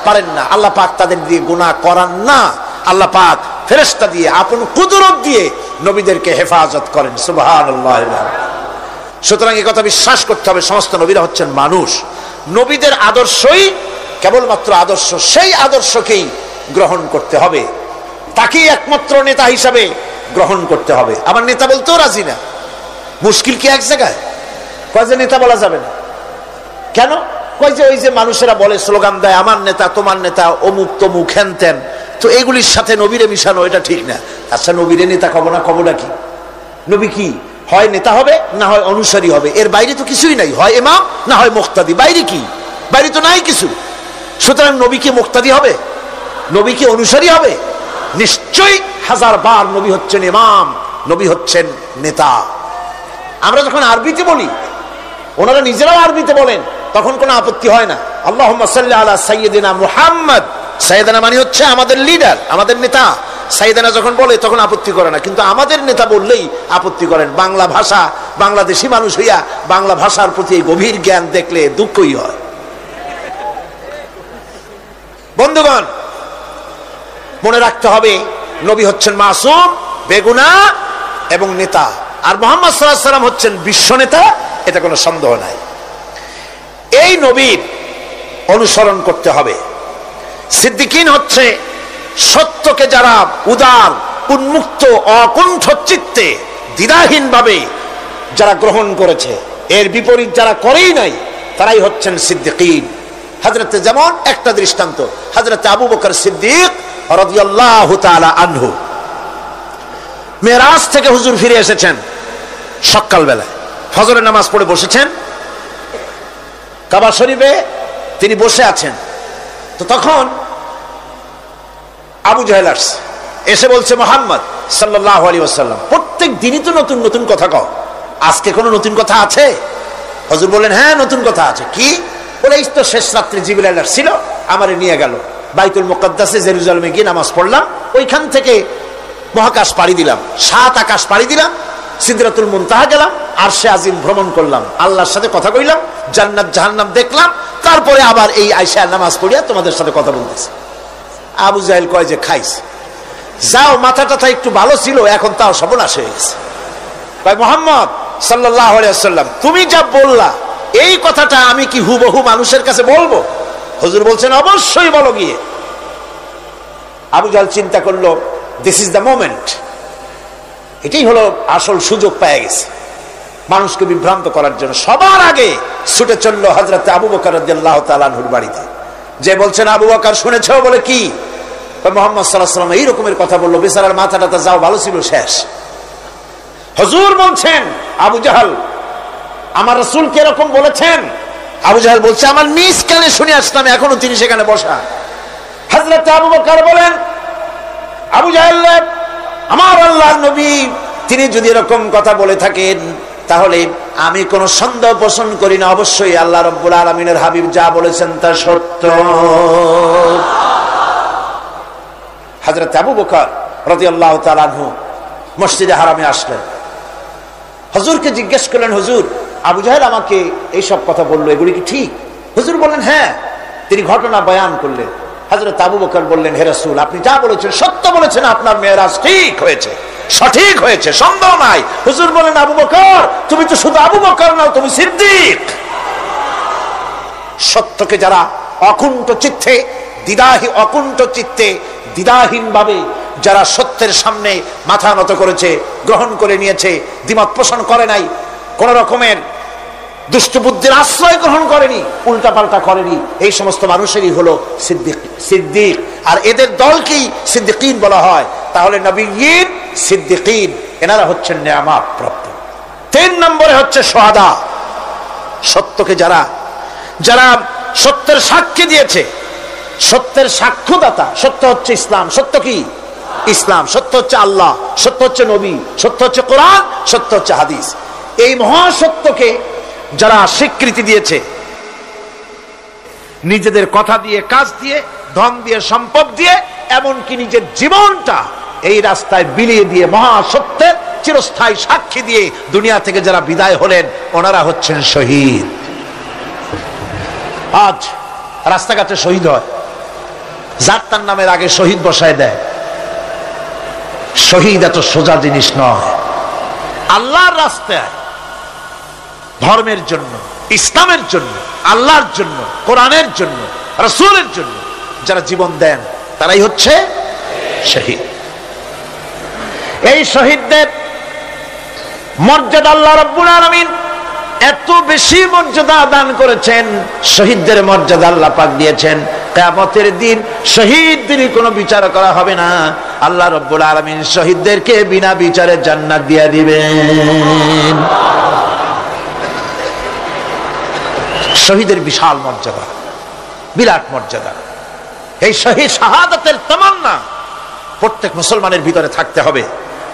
পারেন না। আল্লাহ পাক তাদের দিয়ে গুনাহ করান না। আল্লাহ পাক ফেরেশতা দিয়ে, আপন কুদরত দিয়ে নবীদেরকে হেফাজত করেন। সুবহানাল্লাহ। সুতরাং এই কথা বিশ্বাস করতে হবে, সমস্ত নবীরা হচ্ছেন মানুষ। নবীদের আদর্শই কেবলমাত্র আদর্শ, সেই আদর্শকেই গ্রহণ করতে হবে, তাকেই একমাত্র নেতা হিসাবে গ্রহণ করতে হবে। আমার নেতা বলতেও রাজি না। মুশকিল কি এক জায়গায়? কয় যে নেতা বলা যাবে না। কেন? কয় যে ওই যে মানুষেরা বলে, স্লোগান দেয়, আমার নেতা, তোমার নেতা, অমুক তমুক, হেন তেন। তো এগুলির সাথে নবীরে মিশানো এটা ঠিক না। আচ্ছা, নবীরে নেতা কব না, কবটা কি? নবী কি হয় নেতা হবে, না হয় অনুসারী হবে, এর বাইরে তো কিছুই নাই। হয় ইমাম, না হয় মুক্তাদি। বাইরে কি? বাইরে তো নাই কিছু। সুতরাং নবী কি মুক্তাদি হবে? নবী কি অনুসারী হবে? নিশ্চয়ই 1000 বার নবী হচ্ছেন ইমাম, নবী হচ্ছেন নেতা। আমরা যখন আরবিতে বলি, ওনারা নিজেরাও আরবিতে বলেন, তখন কোনো আপত্তি হয় না। আল্লাহুম্মা সাল্লি আলা সাইয়্যিদিনা মুহাম্মদ, সাইয়্যিদিনা মানে হচ্ছে আমাদের লিডার, আমাদের নেতা। সাইয়্যিদিনা যখন বলে তখন আপত্তি করে না, কিন্তু আমাদের নেতা বললেই আপত্তি করেন। বাংলা ভাষা, বাংলাদেশি মানুষ হইয়া বাংলা ভাষার প্রতি গভীর জ্ঞান দেখলে দুঃখই হয়। বন্ধুগণ, মনে রাখতে হবে নবী হচ্ছেন মাসুম, বেগুনাহ এবং নেতা, আর মুহাম্মদ সাল্লাল্লাহু আলাইহি ওয়াসাল্লাম হচ্ছেন বিশ্ব নেতা, এটা কোনো সন্দেহ নাই। এই নবীর অনুসরণ করতে হবে। সিদ্দিকিন হচ্ছে সত্যকে যারা উদার, উন্মুক্ত, অকুণ্ঠ চিত্তে, দ্বিধাহীন ভাবে যারা গ্রহণ করেছে, এর বিপরীত যারা করেই নাই, তারাই হচ্ছেন সিদ্দিকিন। হযরতে, যেমন একটা দৃষ্টান্ত, হযরতে আবু বকর সিদ্দিক রাদিয়াল্লাহু তাআলা আনহু, মেরাজ থেকে হুজুর ফিরে এসেছেন সকাল বেলায়, ফজরের নামাজ পড়ে বসেছেন কাবা শরীফে, তিনি বসে আছেন। তো তখন আবু জাহেল আসছে, এসে বলছে, মুহাম্মদ সাল্লাল্লাহু আলাইহি ওয়াসাল্লাম, প্রত্যেক দিনই তো নতুন নতুন কথা কও, আজকে কোনো নতুন কথা আছে? হুজুর বললেন, হ্যাঁ নতুন কথা আছে। কি? বলে, এই তো শেষ রাত্রে জিবরাইল আসছিল, আমারে নিয়ে গেল বাইতুল মুকাদ্দাসে, জেরুজালেমে গিয়ে নামাজ পড়লাম, ওইখান থেকে মহাকাশ পাড়ি দিলাম, 7 আকাশ পাড়ি দিলাম, সিদরাতুল মুনতাহা গেলাম, আরশে আজিম ভ্রমণ করলাম, আল্লাহর সাথে কথা কইলাম, জান্নাত জাহান্নাম দেখলাম, তারপরে আবার এই আয়েশা নামাজ পড়িয়া তোমাদের সাথে কথা বলতেছে। আবু জাহেল কয় যে, খাইস, যাও, মাথা টাথা একটু ভালো ছিল, এখন তাও সর্বনাশ হয়ে গেছে। কয়, মুহাম্মদ সাল্লাল্লাহু আলাইহি ওয়াসাল্লাম, তুমি যা বললা এই কথাটা আমি কি হুবহু মানুষের কাছে বলবো? হুজুর বলছেন, অবশ্যই বলো গিয়ে। আবু জাহেল চিন্তা করলো, দিস ইজ দ্য মোমেন্ট, এটাই হলো আসল সুযোগ পেয়ে গেছে মানুষকে বিভ্রান্ত করার জন্য। সবার আগে ছুটে চললো হযরত আবু বকর রাদিয়াল্লাহু তাআলা আনহুর বাড়িতে, যে বলছেন, আবু বকর শুনেছো? বলে, কি? মুহাম্মদ সাল্লাল্লাহু আলাইহি ওয়াসাল্লাম এই রকমের কথা বললো, বেচারার মাথাটা যাও ভালো ছিল, শেষ। হুজুর বলছেন, আবু জাহেল, আমার রাসূল কি এরকম বলেছেন? আবু জাহেল বলছে, আমার নিজ কানে শুনে আসলাম, এখনো তিনি সেখানে বসা। হযরত আবু বকর বলেন, আবু জাহেল, আমার আল্লাহর নবী তিনি যদি এরকম কথা বলে থাকেন, তাহলে আমি কোনো সন্দেহ পোষণ করি না, অবশ্যই আল্লাহ রাব্বুল আলামিনের হাবিব যা বলেছেন তা সত্য। হযরত আবু বকর রাদিয়াল্লাহু তাআলা আনহু মসজিদে হারামে আসলেন, হুজুরকে জিজ্ঞেস করলেন, হুজুর, আবু জাহেল আমাকে এইসব কথা বললো, এগুলি কি ঠিক? হুজুর বললেন, হ্যাঁ। তিনি ঘটনা বয়ান করলেন। হযরত আবু বকর বললেন, হে রাসূল, আপনি যা বলেছেন সত্য বলেছেন, আপনার মেরাজ ঠিক হয়েছে, সঠিক হয়েছে, সন্দেহ নাই। হুজুর বলেন, আবু বকর, তুমি তো শুধু আবু বকর নাও, তুমি সিদ্দিক। সত্যকে যারা অকুণ্ঠ চিত্তে, অকুণ্ঠ চিত্তে, দ্বিধাহীন ভাবে যারা সত্যের সামনে মাথা নত করেছে, গ্রহণ করে নিয়েছে, দ্বিমত পোষণ করে নাই, কোন রকমের দুষ্ট বুদ্ধির আশ্রয় গ্রহণ করেনি, উল্টাপাল্টা করেনি, এই সমস্ত মানুষেরই হলো সিদ্দিক। আর এদের দলকেই সিদ্দিকিন বলা হয়। তাহলে নবীয়িন, সিদ্দিকিন, এনারা হচ্ছেন নেয়ামত প্রাপ্ত। 3 নম্বরে হচ্ছে শুহাদা, সত্যকে যারা যারা সত্যের সাক্ষী দিয়েছে, সত্যের সাক্ষ্যদাতা। সত্য হচ্ছে ইসলাম। সত্য কি? ইসলাম। সত্য হচ্ছে আল্লাহ, সত্য হচ্ছে নবী, সত্য হচ্ছে কোরআন, সত্য হচ্ছে হাদিস। এই মহাসত্যকে যারা স্বীকৃতি দিয়েছে, নিজেদের কথা দিয়ে, কাজ দিয়ে, ধন দিয়ে, সম্পদ দিয়ে, এমনকি নিজের জীবনটা এই রাস্তায় বিলিয়ে দিয়ে মহাসত্যের চিরস্থায়ী সাক্ষী দিয়ে দুনিয়া থেকে যারা বিদায় হলেন, ওনারা হচ্ছেন শহীদ। আজ রাস্তাঘাটে শহীদ হয়, যার তার নামের আগে শহীদ বসায় দেয়। শহীদ এত সোজা জিনিস নয়। আল্লাহর রাস্তায়, ধর্মের জন্য, ইসলামের জন্য, আল্লাহর জন্য, কোরআনের জন্য, রাসূলের জন্য যারা জীবন দেন, তারাই হচ্ছে শহীদ। এই শহীদদের মর্যাদা আল্লাহ রাব্বুল আলামিন এত বেশি মর্যাদা দান করেছেন। শহীদদের মর্যাদা আল্লাহ পাক দিয়েছেন, কিয়ামতের দিন শহীদদের কোনো বিচার করা হবে না। আল্লাহ রাব্বুল আলামিন শহীদদেরকে বিনা বিচারে জান্নাত দিয়ে দিবেন। শহীদের বিশাল মর্যাদা, বিরাট মর্যাদা। এই শহীদ শাহাদাতের তামান্না প্রত্যেক মুসলমানের ভিতরে থাকতে হবে।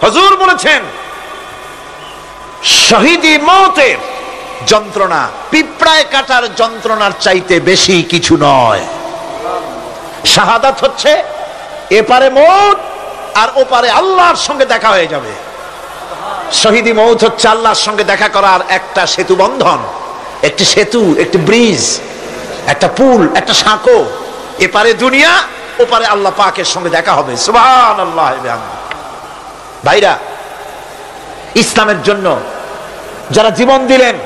হুজুর বলেছেন শহীদি মওতের যন্ত্রণা পিঁপড়ায় কাটার যন্ত্রণার চাইতে বেশি কিছু নয়। শাহাদাত হচ্ছে এপারে মওত আর ওপারে আল্লাহর সঙ্গে দেখা হয়ে যাবে। শহীদি মওত হচ্ছে আল্লাহর সঙ্গে দেখা করার একটা সেতু বন্ধন, একটি সেতু, একটি ব্রিজ, একটা পুল, একটা সাঁকো। এপারে দুনিয়া, ওপারে আল্লাহ পাকের সঙ্গে দেখা হবে। সুবহানাল্লাহ। ভাইরা, ইসলামের জন্য যারা জীবন দিলেন,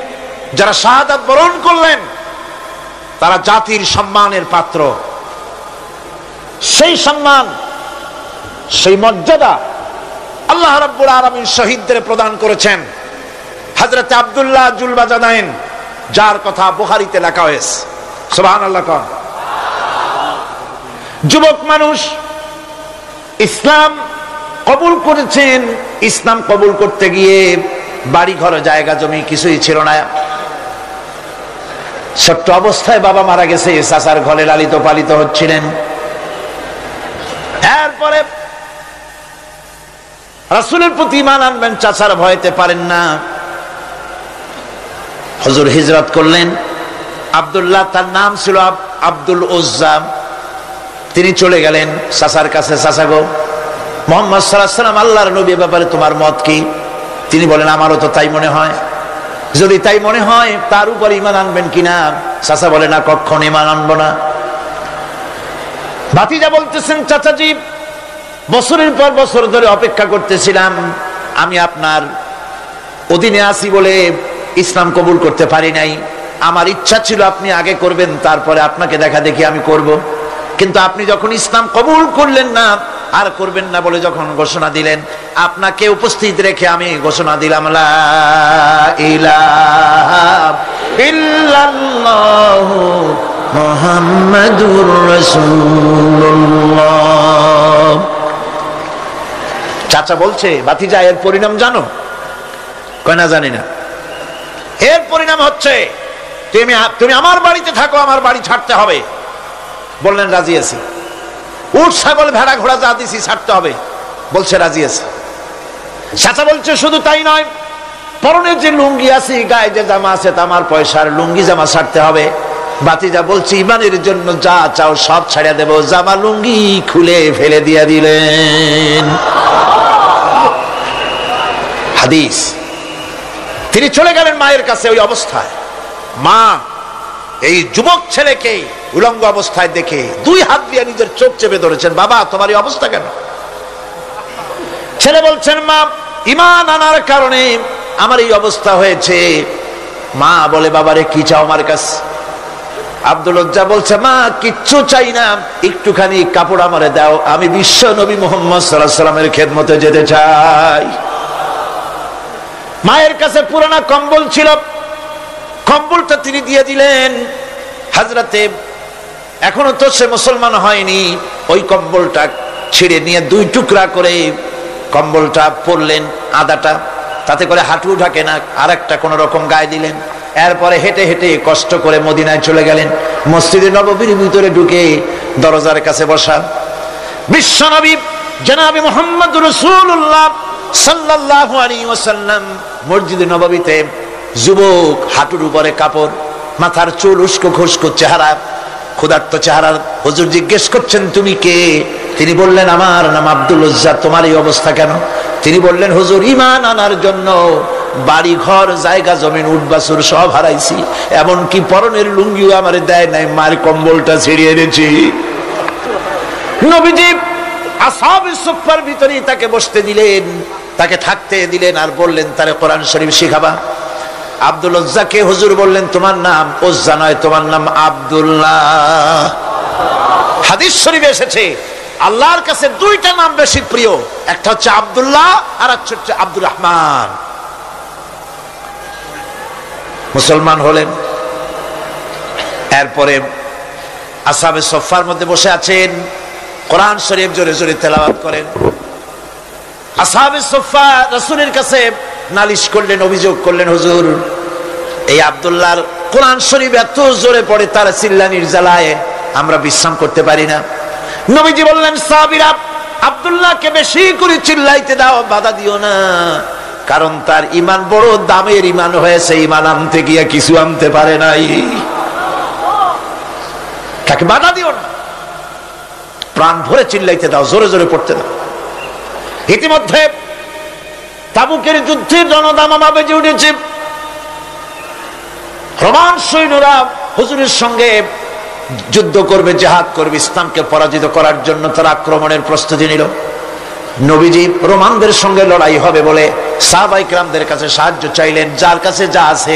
যারা শাহাদাত বরণ করলেন, তারা জাতির সম্মানের পাত্র। সেই সম্মান, সেই মর্যাদা আল্লাহ রাব্বুল আলামিন শহীদদের প্রদান করেছেন। হযরত আব্দুল্লাহ জুলবাজাদাইন, যার কথা বুখারীতে লেখা হয়েছে। সুবহানাল্লাহ। যুবক মানুষ ইসলাম কবুল করেছেন। ইসলাম কবুল করতে গিয়ে বাড়ি ঘর জায়গা জমি কিছুই ছিল না। ছোট্ট অবস্থায় বাবা মারা গেছে, চাচার ঘরে লালিত পালিত হচ্ছিলেন। এরপরে রাসূলের প্রতি ঈমান আনবেন, চাচার ভয়তে পারেন না। হুজুর হিজরত করলেন। আব্দুল্লাহ, তার নাম ছিল আব্দুল উজ্জা। তিনি চলে গেলেন চাচার কাছে। চাচা গো, মুহাম্মদ সাল্লাল্লাহু আলাইহি ওয়াসাল্লাম আল্লাহর নবী, ব্যাপারে তোমার মত কি? তিনি বলেন আমারও তো তাই মনে হয়। যদি তাই মনে হয় তার উপর ঈমান আনবেন কিনা? চাচা বলে না, কখনো ঈমান আনবো না। ভাতিজা বলতেছেন চাচাজি, বছরের পর বছর ধরে অপেক্ষা করতেছিলাম, আমি আপনার অধীনে আছি বলে ইসলাম কবুল করতে পারি নাই। আমার ইচ্ছা ছিল আপনি আগে করবেন, তারপরে আপনাকে দেখা দেখি আমি করব। কিন্তু আপনি যখন ইসলাম কবুল করলেন না, আর করবেন না বলে যখন ঘোষণা দিলেন, আপনাকে উপস্থিত রেখে আমি ঘোষণা দিলাম লা ইলাহা ইল্লাল্লাহু মুহাম্মাদুর রাসূলুল্লাহ। চাচা বলছে, ভাতিজা এর পরিণাম জানো? কয় না, জানি না। এর পরিণাম হচ্ছে তুমি আমার বাড়িতে থাকো, আমার বাড়ি ছাড়তে হবে। বললেন রাজি আছি। উট ছাগল ভেড়া ঘোড়া যা দিছি ছাড়তে হবে, বলছে রাজি আছে। চাচা বলছে শুধু তাই নয়, পরনের যে লুঙ্গি আছে, গায়ে যে জামা আছে, আমার পয়সার লুঙ্গি জামা ছাড়তে হবে। ভাতিজা বলছে ঈমানের জন্য যা চাও সব ছাড়িয়ে দেব। জামা লুঙ্গি খুলে ফেলে দিয়ে দিলেন। হাদিস। তিনি চলে গেলেন মায়ের কাছে। ওই অবস্থায় মা এই যুবক ছেলেকে উলঙ্গ অবস্থায় দেখে দুই হাত দিয়ে নিজের চোখ চেপে ধরেছেন। বাবা, তোমার এই অবস্থা কেন? ছেলে বলছেন, মা, ঈমান আনার কারণে আমার এই অবস্থা হয়েছে। মা বলে, বাবারে কি চাও আমার কাছে? আব্দুল উজ্জা বলছে, মা কিচ্ছু চাই না, একটুখানি কাপড় আমারে দাও, আমি বিশ্ব নবী মুহাম্মদ সাল্লাল্লাহু আলাইহি ওয়াসাল্লামের খেদমতে যেতে চাই। মায়ের কাছে পুরানা কম্বল ছিল, কম্বলটা তিনি দিয়ে দিলেন। হযরতে এখনো তো সে মুসলমান হয়নি, ওই কম্বলটা ছিঁড়ে নিয়ে দুই টুকরা করে কম্বলটা পরলেন, আদাটা তাতে করে হাঁটু ঢাকে না, আর একটা কোন রকম গায়ে দিলেন। এরপরে হেঁটে হেঁটে কষ্ট করে মদিনায় চলে গেলেন। মসজিদে নববীর ভিতরে ঢুকে দরজার কাছে বসা বিশ্বনবী জনাবে মুহাম্মদ রাসূলুল্লাহ সাল্লাল্লাহু আলাইহি ওয়াসাল্লাম মসজিদে নববীতে, যুবক, হাঁটুর উপরে কাপড়, মাথার চুল, উস্কো খুস্কো চেহারা, ক্ষুধার্ত চেহারা। হুজুর জিজ্ঞেস করছেন, তুমি কে? তিনি বললেন, আমার নাম আব্দুল উজ্জা। তোমার এই অবস্থা কেন? তিনি বললেন, হুজুর ঈমান আনার জন্য বাড়ি ঘর জায়গা জমিন উট বাছুর সব হারাইছি, এমনকি পরনের লুঙ্গিও আমার দেয় নাই, মার কম্বলটা ছিঁড়িয়ে এনেছি। নবীজি আসহাবে সুফফার ভিতরে তাকে বসতে দিলেন, তাকে থাকতে দিলেন, আর বললেন তারে কোরআন শরীফ শিখাবা। আব্দুল উজ্জাকে হুজুর বললেন, তোমার নাম উজ্জা নয়, তোমার নাম আব্দুল্লাহ। হাদিস শরীফে এসেছে আল্লাহর কাছে দুইটা নাম বেশি প্রিয়, একটা হচ্ছে আব্দুল্লাহ আর একটা হচ্ছে আব্দুর রহমান। মুসলমান হলেন। এরপরে আসহাবে সুফফার মধ্যে বসে আছেন, কোরআন শরীফ জোরে জোরে তেলাওয়াত করেন। আসহাবে সুফফা রাসূলের কাছে নালিশ করলেন, অভিযোগ করলেন, হুজুর এই আব্দুল্লাহর কোরআন শরীফ এত জোরে পড়ে, তার চিল্লানির জ্বালায় আমরা বিশ্রাম করতে পারি না। নবীজি বললেন, সাহাবীরা আব্দুল্লাহকে বেশি করে চিল্লাইতে দাও, বাধা দিও না, কারণ তার ঈমান বড় দামের ঈমান হয়েছে, ঈমান আনতে গিয়ে কিছু আনতে পারে নাই। তাকে বাধা দিও না, প্রাণ ভরে চিল্লাইতে দাও, জোরে জোরে পড়তে দাও। ইতিমধ্যে তাবুকের যুদ্ধের জনদামামা বেজে উঠেছে। রোমান সৈন্যরা হুজুরের সঙ্গে যুদ্ধ করবে, জিহাদ করবে, ইসলামকে পরাজিত করার জন্য তারা আক্রমণের প্রস্তুতি নিল। নবীজি রোমানদের সঙ্গে লড়াই হবে বলে সাহাবায়ে কেরামদের কাছে সাহায্য চাইলেন, যার কাছে যা আছে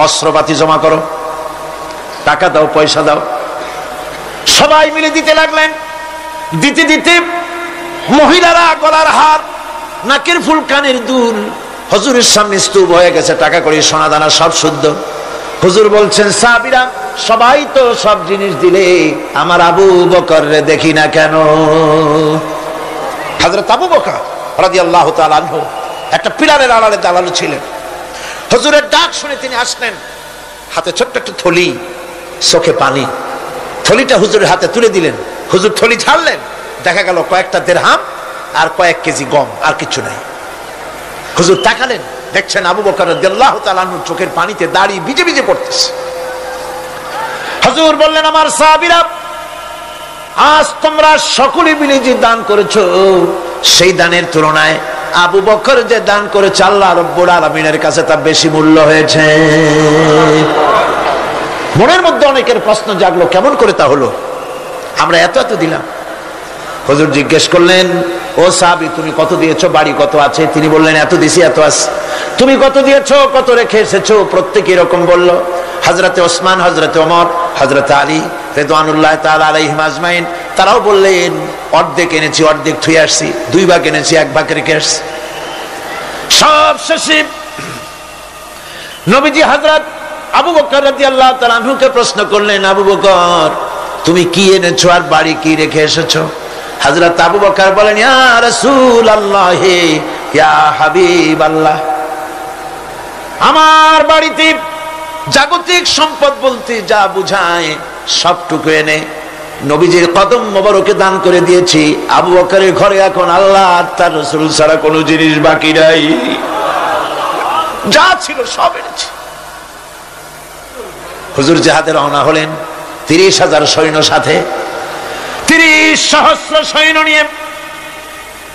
অস্ত্রপাতি জমা করো, টাকা দাও, পয়সা দাও। সবাই মিলে দিতে লাগলেন। দিতে দিতে মহিলারা গলার হার, নাকের ফুল, কানের দুল হুজুরের সামনে স্তূপ হয়ে গেছে, টাকা কড়ি, সোনা দানা সব শুদ্ধ। হুজুর বলছেন, সাহাবীরা সবাই তো সব জিনিস দিলে, আমার আবু বকর রে দেখি না কেন? হযরত আবু বকর রাদিয়াল্লাহু তাআলা আনহু একটা পিলারের আড়ালে দাঁড়ানো ছিলেন। হুজুরের ডাক শুনে তিনি আসলেন, হাতে ছোট্ট একটা থলি, চোখে পানি। থলিটা হুজুরের হাতে তুলে দিলেন। হুজুর থলি ছাড়লেন, দেখা গেল কয়েকটা দিরহাম আর কয়েক কেজি গম, আর কিছু নাই। হুজুর তাকালেন, দেখছেন আবু বকর রাদিয়াল্লাহু তাআলা আনহু চোখের পানিতে দাড়ি ভিজে ভিজে পড়তেছে। হুজুর বললেন, আমার সাহাবীরা, আজ তোমরা সকলে মিলে যে দান করেছো, সেই দানের তুলনায় আবু বকর যে দান করেছে আল্লাহ রাব্বুল আলামিনের কাছে তা বেশি মূল্য হয়েছে। মনের মধ্যে অনেকের প্রশ্ন জাগলো, কেমন করে তা হলো? আমরা এত এত দিলাম। হুজুর জিজ্ঞেস করলেন, ও সাহাবী, তুমি কত দিয়েছো, বাড়ি কত আছে? তিনি বললেন, এত দিছি, এত আছে। তুমি কত দিয়েছো, কত রেখে এসেছো? প্রত্যেকে এরকম বলল। হযরতে ওসমান, হযরতে ওমর, হযরতে আলী রিদওয়ানুল্লাহ তাআলা আলাইহিম আজমাইন, তারাও বললেন, অর্ধেক এনেছি, অর্ধেক থুয়ে আসছি, 2 ভাগ এনেছি, 1 ভাগ রেখে আসছি। সব শেষে নবীজি হযরত আবু বকর রাদিয়াল্লাহু তাআলা আনহুকে প্রশ্ন করলেন, আবু বকর, তুমি কি এনেছো আর বাড়ি কি রেখে এসেছো? হযরত আবু বকর বলেন, ইয়া রাসূলুল্লাহ, ইয়া হাবিবাল্লাহ, আমার বাড়িতে জাগতিক সম্পদ বলতে যা বুঝায় সবটুকু এনে নবীজির কদম মোবারকে দান করে দিয়েছি। আবু বকরের ঘরে এখন আল্লাহ আর তার রাসূল ছাড়া কোনো জিনিস বাকি নাই, যা ছিল সব এনেছি। হুজুর জিহাদে রওনা হলেন 30,000 সৈন্য সাথে, 30 সহস্র সৈন্য নিয়ে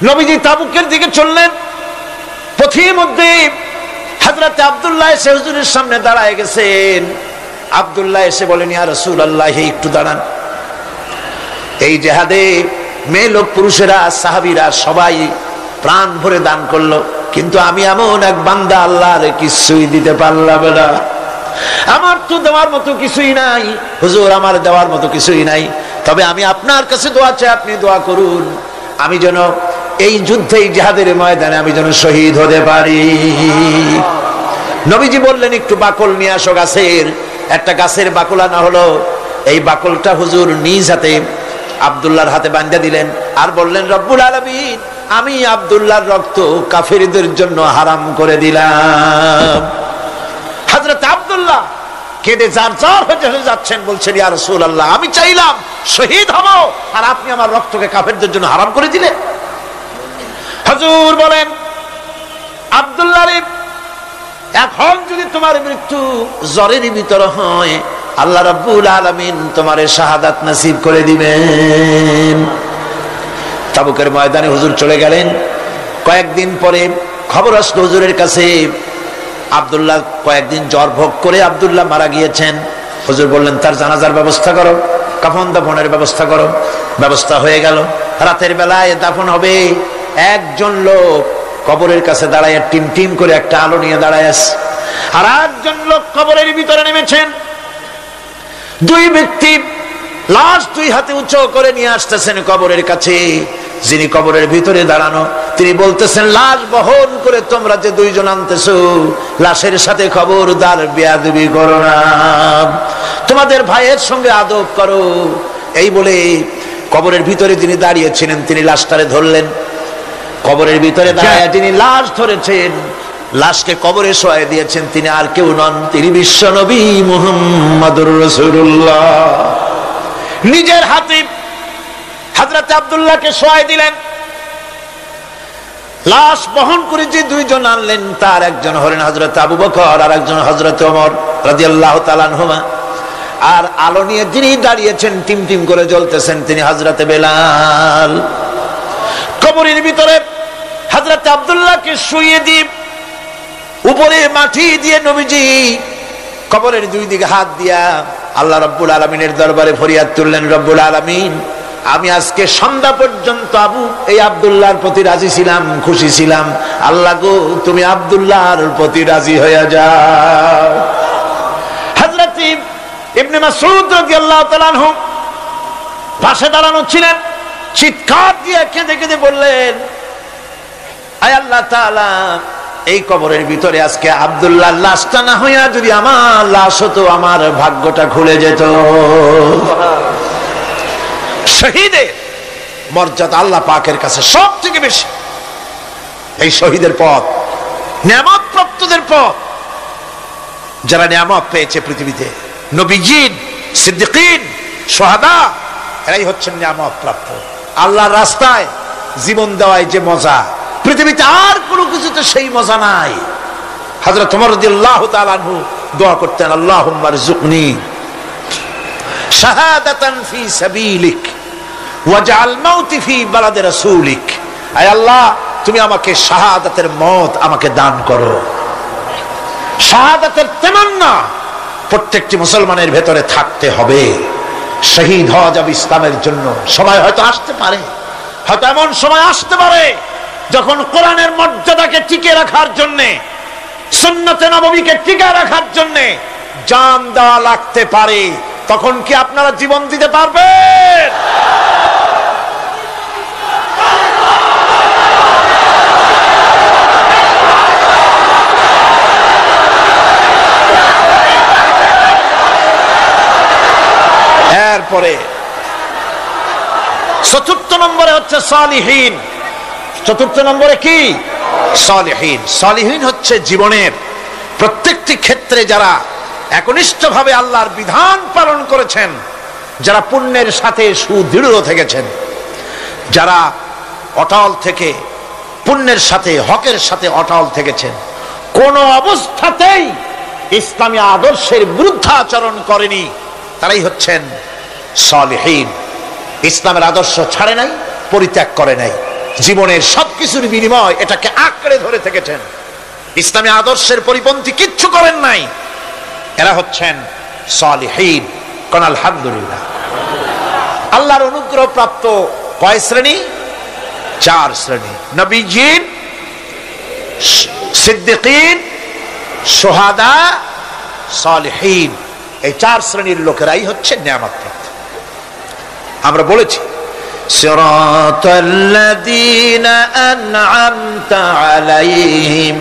নবীজি তাবুকের দিকে চললেন। পথের মধ্যে হযরত আব্দুল্লাহ এসে হুজুরের সামনে দাঁড়ায় গেছেন। আব্দুল্লাহ এসে বলেন, ইয়া রাসূলুল্লাহ, একটু দাঁড়ান। এই জিহাদে মেয়ে লোক, পুরুষেরা, সাহাবীরা সবাই প্রাণ ভরে দান করলো, কিন্তু আমি এমন এক বান্দা, আল্লাহর কিছুই দিতে পারলাম না। আমার তো দেওয়ার মতো কিছুই নাই হুজুর, আমার দেওয়ার মতো কিছুই নাই। তবে আমি আপনার কাছে দোয়া চাই, আপনি দোয়া করুন, আমি যেন এই যুদ্ধে, এই জিহাদের ময়দানে আমি যেন শহীদ হতে পারি। নবীজি বললেন, একটু বাকল নিয়ে আসো গাছের। একটা গাছের বাকল আনা হলো। এই বাকলটা হুজুর নিজ হাতে আব্দুল্লাহর হাতে বাঁধা দিলেন, আর বললেন, রব্বুল আলামিন, আমি আব্দুল্লাহর রক্ত কাফেরদের জন্য হারাম করে দিলাম। হযরত আব্দুল্লাহ কেঁদে যার হয়ে যাচ্ছেন, বলছেন, ইয়া রাসূলুল্লাহ, আমি চাইলাম শহীদ হব, আর আপনি আমার রক্তকে কাফেরদের জন্য হারাম করে দিলেন। হুজুর বলেন, আব্দুল্লাহ রে, এখন যদি তোমার মৃত্যু জ্বরের ভিতরে হয়, আল্লাহ রাব্বুল আলামিন তোমারে শাহাদাত নসিব করে দিবেন। তাবুকের ময়দানে হুজুর চলে গেলেন। কয়েকদিন পরে খবর আসলো হুজুরের কাছে, আব্দুল্লাহ কয়েকদিন জ্বর ভোগ করে আব্দুল্লাহ মারা গিয়েছেন। হুজুর বললেন, তার জানাজার ব্যবস্থা করো, কাফন দাফনের ব্যবস্থা করো। ব্যবস্থা হয়ে গেল। রাতের বেলায় দাফন হবে। একজন লোক কবরের কাছে দাঁড়ায় টিম টিম করে একটা আলো নিয়ে দাঁড়ায় আছে, আর একজন লোক কবরের ভিতরে নেমেছেন। 2 ব্যক্তি লাশ 2 হাতে উঁচু করে নিয়ে আসতেছেন কবরের কাছে। যিনি কবরের ভিতরে দাঁড়ানো, তিনি বলতেছেন, লাশ বহন করে তোমরা যে 2 জন আনতেছো, লাশের সাথে খবরদার বেয়াদবি করো না, তোমাদের ভাইয়ের সঙ্গে আদব করো। এই বলে কবরের ভিতরে যিনি দাঁড়িয়েছিলেন, তিনি লাশটারে ধরলেন। কবরের ভিতরে দাঁড়ায় যিনি লাশ ধরেছেন, লাশকে কবরে শোয়াই দিয়েছেন, তিনি আর কেউ নন, তিনি বিশ্ব নবী মুহাম্মদুর রাসূলুল্লাহ। নিজের হাতে হযরত আব্দুল্লাহকে শোয়াই দিলেন। লাশ বহন করে যে দুইজন আনলেন, তার একজন হলেন হযরত আবু বকর আর একজন হযরত ওমর রাদিয়াল্লাহু তাআলা আনহুমা। আর আলো নিয়ে যিনি দাঁড়িয়েছেন, টিম টিম করে জ্বলতেছেন, তিনি হযরত বেলাল। কবরের ভিতরে হযরত আব্দুল্লাহকে শুইয়ে দিয়ে উপরে মাটি দিয়ে নবীজি কবরের দুই দিকে হাত দিয়া আল্লাহ রাব্বুল আলামিনের দরবারে ফরিয়াদ তুললেন, রব্বুল আলামিন, আমি আজকে সন্ধ্যা পর্যন্ত এই আব্দুল্লাহর প্রতি রাজি ছিলাম, খুশি ছিলাম, আল্লাহ গো তুমি আব্দুল্লাহর প্রতি রাজি হয়ে যাও। হযরত ইবনে মাসউদ রাদিয়াল্লাহু তাআলা আনহু পাশে দাঁড়ানো ছিলেন, চিৎকার দিয়ে কেঁদে কেঁদে বললেন, আয় আল্লাহ তাআলা, এই কবরের ভিতরে আজকে আব্দুল্লাহর লাশটা না হইয়া যদি আমার লাশ হতো, আমার ভাগ্যটা খুলে যেত। শহীদের মর্যাদা আল্লাহ পাকের কাছে সব থেকে বেশি। এই শহীদের পথ নিয়ামত প্রাপ্তদের পথ। যারা নিয়ামত পেয়েছে পৃথিবীতে, নবীজিন, সিদ্দিকিন, শুহাদা, এরাই হচ্ছেন নিয়ামত প্রাপ্ত। আল্লাহর রাস্তায় জীবন দেওয়ায় যে মজা, পৃথিবীতে আর কোনো কিছুতে সেই মজা নাই। হযরত ওমর রাদিয়াল্লাহু তাআলা আনহু দোয়া করতেন, আল্লাহুম্মা রযুকনি শাহাদাতান ফি সাবিলিক ওয়াজআল মাউতি ফি বালাদি রাসূলিক। আয় আল্লাহ, তুমি আমাকে শাহাদাতের মত আমাকে দান করো। শাহাদাতের তামান্না প্রত্যেকটি মুসলমানের ভেতরে থাকতে হবে। শহীদ হওয়া যাবে ইসলামের জন্য। সময় হয়তো আসতে পারে, হয়তো এমন সময় আসতে পারে যখন কোরআনের মর্যাদাকে টিকে রাখার জন্য, সুন্নতে নববীকে টিকে রাখার জন্য জান দেওয়া লাগতে পারে। তখন কি আপনারা জীবন দিতে পারবেন? এরপরে চতুর্থ নম্বরে হচ্ছে সালিহিন। চতুর্থ নম্বরে কি? সালিহিন। সালিহিন হচ্ছে জীবনের প্রত্যেকটি ক্ষেত্রে যারা একনিষ্ঠভাবে আল্লাহর বিধান পালন করেছেন, যারা পুণ্যের সাথে সুদৃঢ় থেকেছেন, যারা অটল থেকে পুণ্যের সাথে হকের সাথে অটল থেকেছেন, কোন অবস্থাতেই ইসলামী আদর্শের বিরুদ্ধাচরণ করেনি, তারাই হচ্ছেন সালিহিন। ইসলামের আদর্শ ছাড়ে নাই, পরিত্যাগ করে নাই, জীবনের সবকিছুর বিনিময় এটাকে আঁকড়ে ধরে থেকেছেন, ইসলামী আদর্শের পরিপন্থী কিচ্ছু করেন নাই। এরা হচ্ছেন সালিহিন। কোন আলহামদুলিল্লাহ। আল্লাহর অনুগ্রহ প্রাপ্ত কয় শ্রেণী? 4 শ্রেণী। নবীজিন, সিদ্দিকিন, শুহাদা, সালিহিন। এই 4 শ্রেণীর লোকেরাই হচ্ছে নিয়ামত প্রাপ্ত। আমরা বলেছি সিরাতাল্লাযীনা আন'আমতা আলাইহিম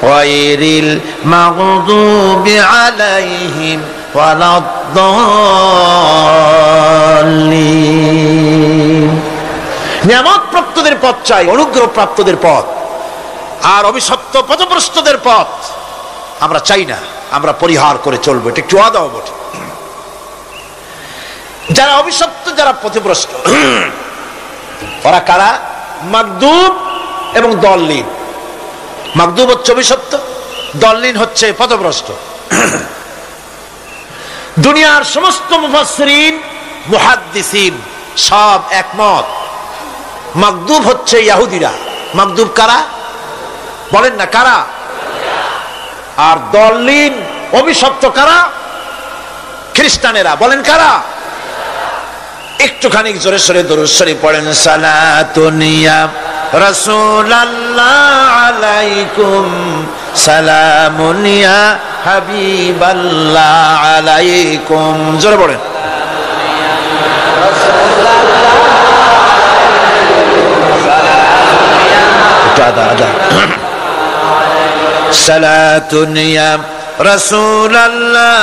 গায়রিল মাগদুবি আলাইহিম ওয়ালাদ-দাল্লিন। নিয়ামত প্রাপ্তদের পথ চাই, অনুগ্রহ প্রাপ্তদের পথ। আর অভিশপ্ত পথভ্রষ্টদের পথ আমরা চাই না, আমরা পরিহার করে চলবো। এটা একটু আদাও বটে। যারা অভিশপ্ত, যারা পথভ্রষ্ট, ওরা কারা? মাগদুব এবং দল্লিন। মাগদুব হচ্ছে অভিশপ্ত, দল্লিন হচ্ছে পথভ্রষ্ট। দুনিয়ার সমস্ত মুফাসসিরিন, মুহাদ্দিসিন সব একমত, মাগদুব হচ্ছে ইহুদিরা। মাগদুব কারা? বলেন না কারা? আর দল্লিন, অভিশপ্ত কারা? খ্রিস্টানেরা। বলেন কারা? একটুখানি জোরে সোরে দরুদ শরীফ পড়েন। সালাতুন ইয়া রাসূলুল্লাহ আলাইকুম, সালামুন ইয়া হাবিবাল্লাহ আলাইকুম। জোরে পড়েন। সালাতুন ইয়া রাসূলুল্লাহ।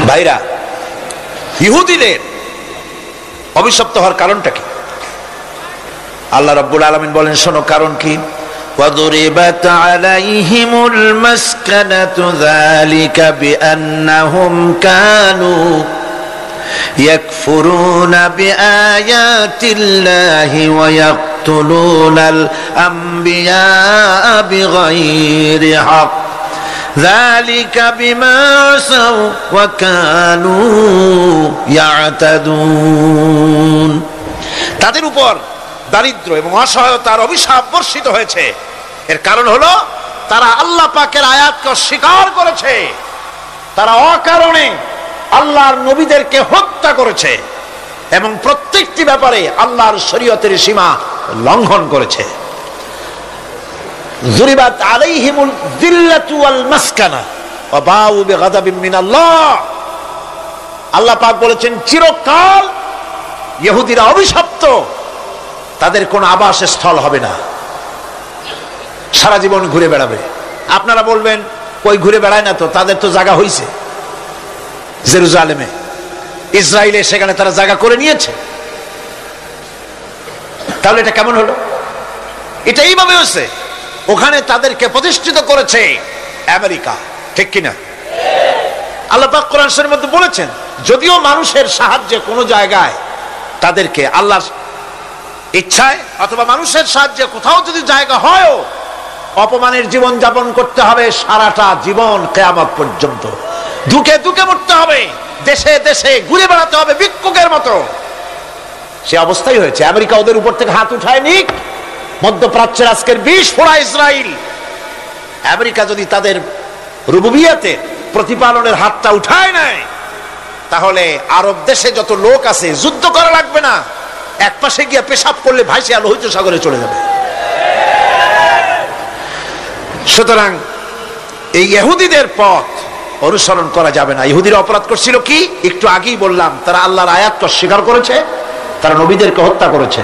ভাইরা, ইহুদিদের অভিশপ্ত হওয়ার কারণটা কি? আল্লাহ রাব্বুল আলামিন বলেন, শোনো কারণ কি। وَضُرِبَتْ عَلَيْهِمُ الْمَسْكَنَةُ ذَلِكَ بِأَنَّهُمْ كَانُوا ইয়াকফুরুনা বিআয়াতিল্লাহি ওয়া ইয়াকতুলুনাল আমবিয়া বিগাইরি হক যালিকা বিমা আসাউ ওয়া কানু ইয়াতাদুন। তাদের উপর দারিদ্র এবং অসহায়তার অভিশাপ বর্ষিত হয়েছে। এর কারণ হলো তারা আল্লাহ পাকের আয়াতকে অস্বীকার করেছে, তারা অকারণে আল্লাহর নবীদেরকে হত্যা করেছে এবং প্রত্যেকটি ব্যাপারে আল্লাহর শরীয়তের সীমা লঙ্ঘন করেছে। যুরিবাত আলাইহিমুল যিল্লাতু ওয়াল মাসকানা ওয়া বাউ বিগাদাবিন মিনাল্লাহ। আল্লাহ পাক বলেছেন চিরকাল ইহুদিরা অভিশপ্ত, তাদের কোনো আবাসস্থল হবে না, সারা জীবন ঘুরে বেড়াবে। আপনারা বলবেন কই ঘুরে বেড়ায় না, তো তাদের তো জায়গা হইছে জেরুজালেমে, ইসরায়েলে, সেখানে তারা জায়গা করে নিয়েছে। তাহলে এটা কেমন হলো? এটা এইভাবে হয়েছে, ওখানে তাদেরকে প্রতিষ্ঠিত করেছে আমেরিকা, ঠিক কিনা? আল্লাহ পাক কোরআন শরীফের মধ্যে বলেছেন যদিও মানুষের সাহায্যে কোনো জায়গায় তাদেরকে আল্লাহর ইচ্ছায় অথবা মানুষের সাহায্যে কোথাও যদি জায়গা হয়, অপমানের জীবন যাপন করতে হবে সারাটা জীবন কিয়ামত পর্যন্ত, দুকে দুকে মরতে হবে, দেশে দেশে ঘুরে বেড়াতে হবে ভিক্ষুকের মতো। সে অবস্থাই হয়েছে। আমেরিকা ওদের উপর থেকে হাত উঠায় নিক, মধ্যপ্রাচ্যের আজকের 20 ফোড়া ইসরায়েল, আমেরিকা যদি তাদের রুবুবিয়াতে প্রতিপালনের হাতটা উঠায় নেয়, তাহলে আরব দেশে যত লোক আছে যুদ্ধ করা লাগবে না, এক পাশে গিয়ে পেশাব করলে ভাসিয়া লোহিত সাগরে চলে যাবে। সুতরাং এই ইহুদিদের পথ অনুসরণ করা যাবে না। ইহুদিরা অপরাধ করছিল কি? একটু আগেই বললাম, তারা আল্লাহর আয়াতকে অস্বীকার করেছে, তারা নবীদেরকে হত্যা করেছে।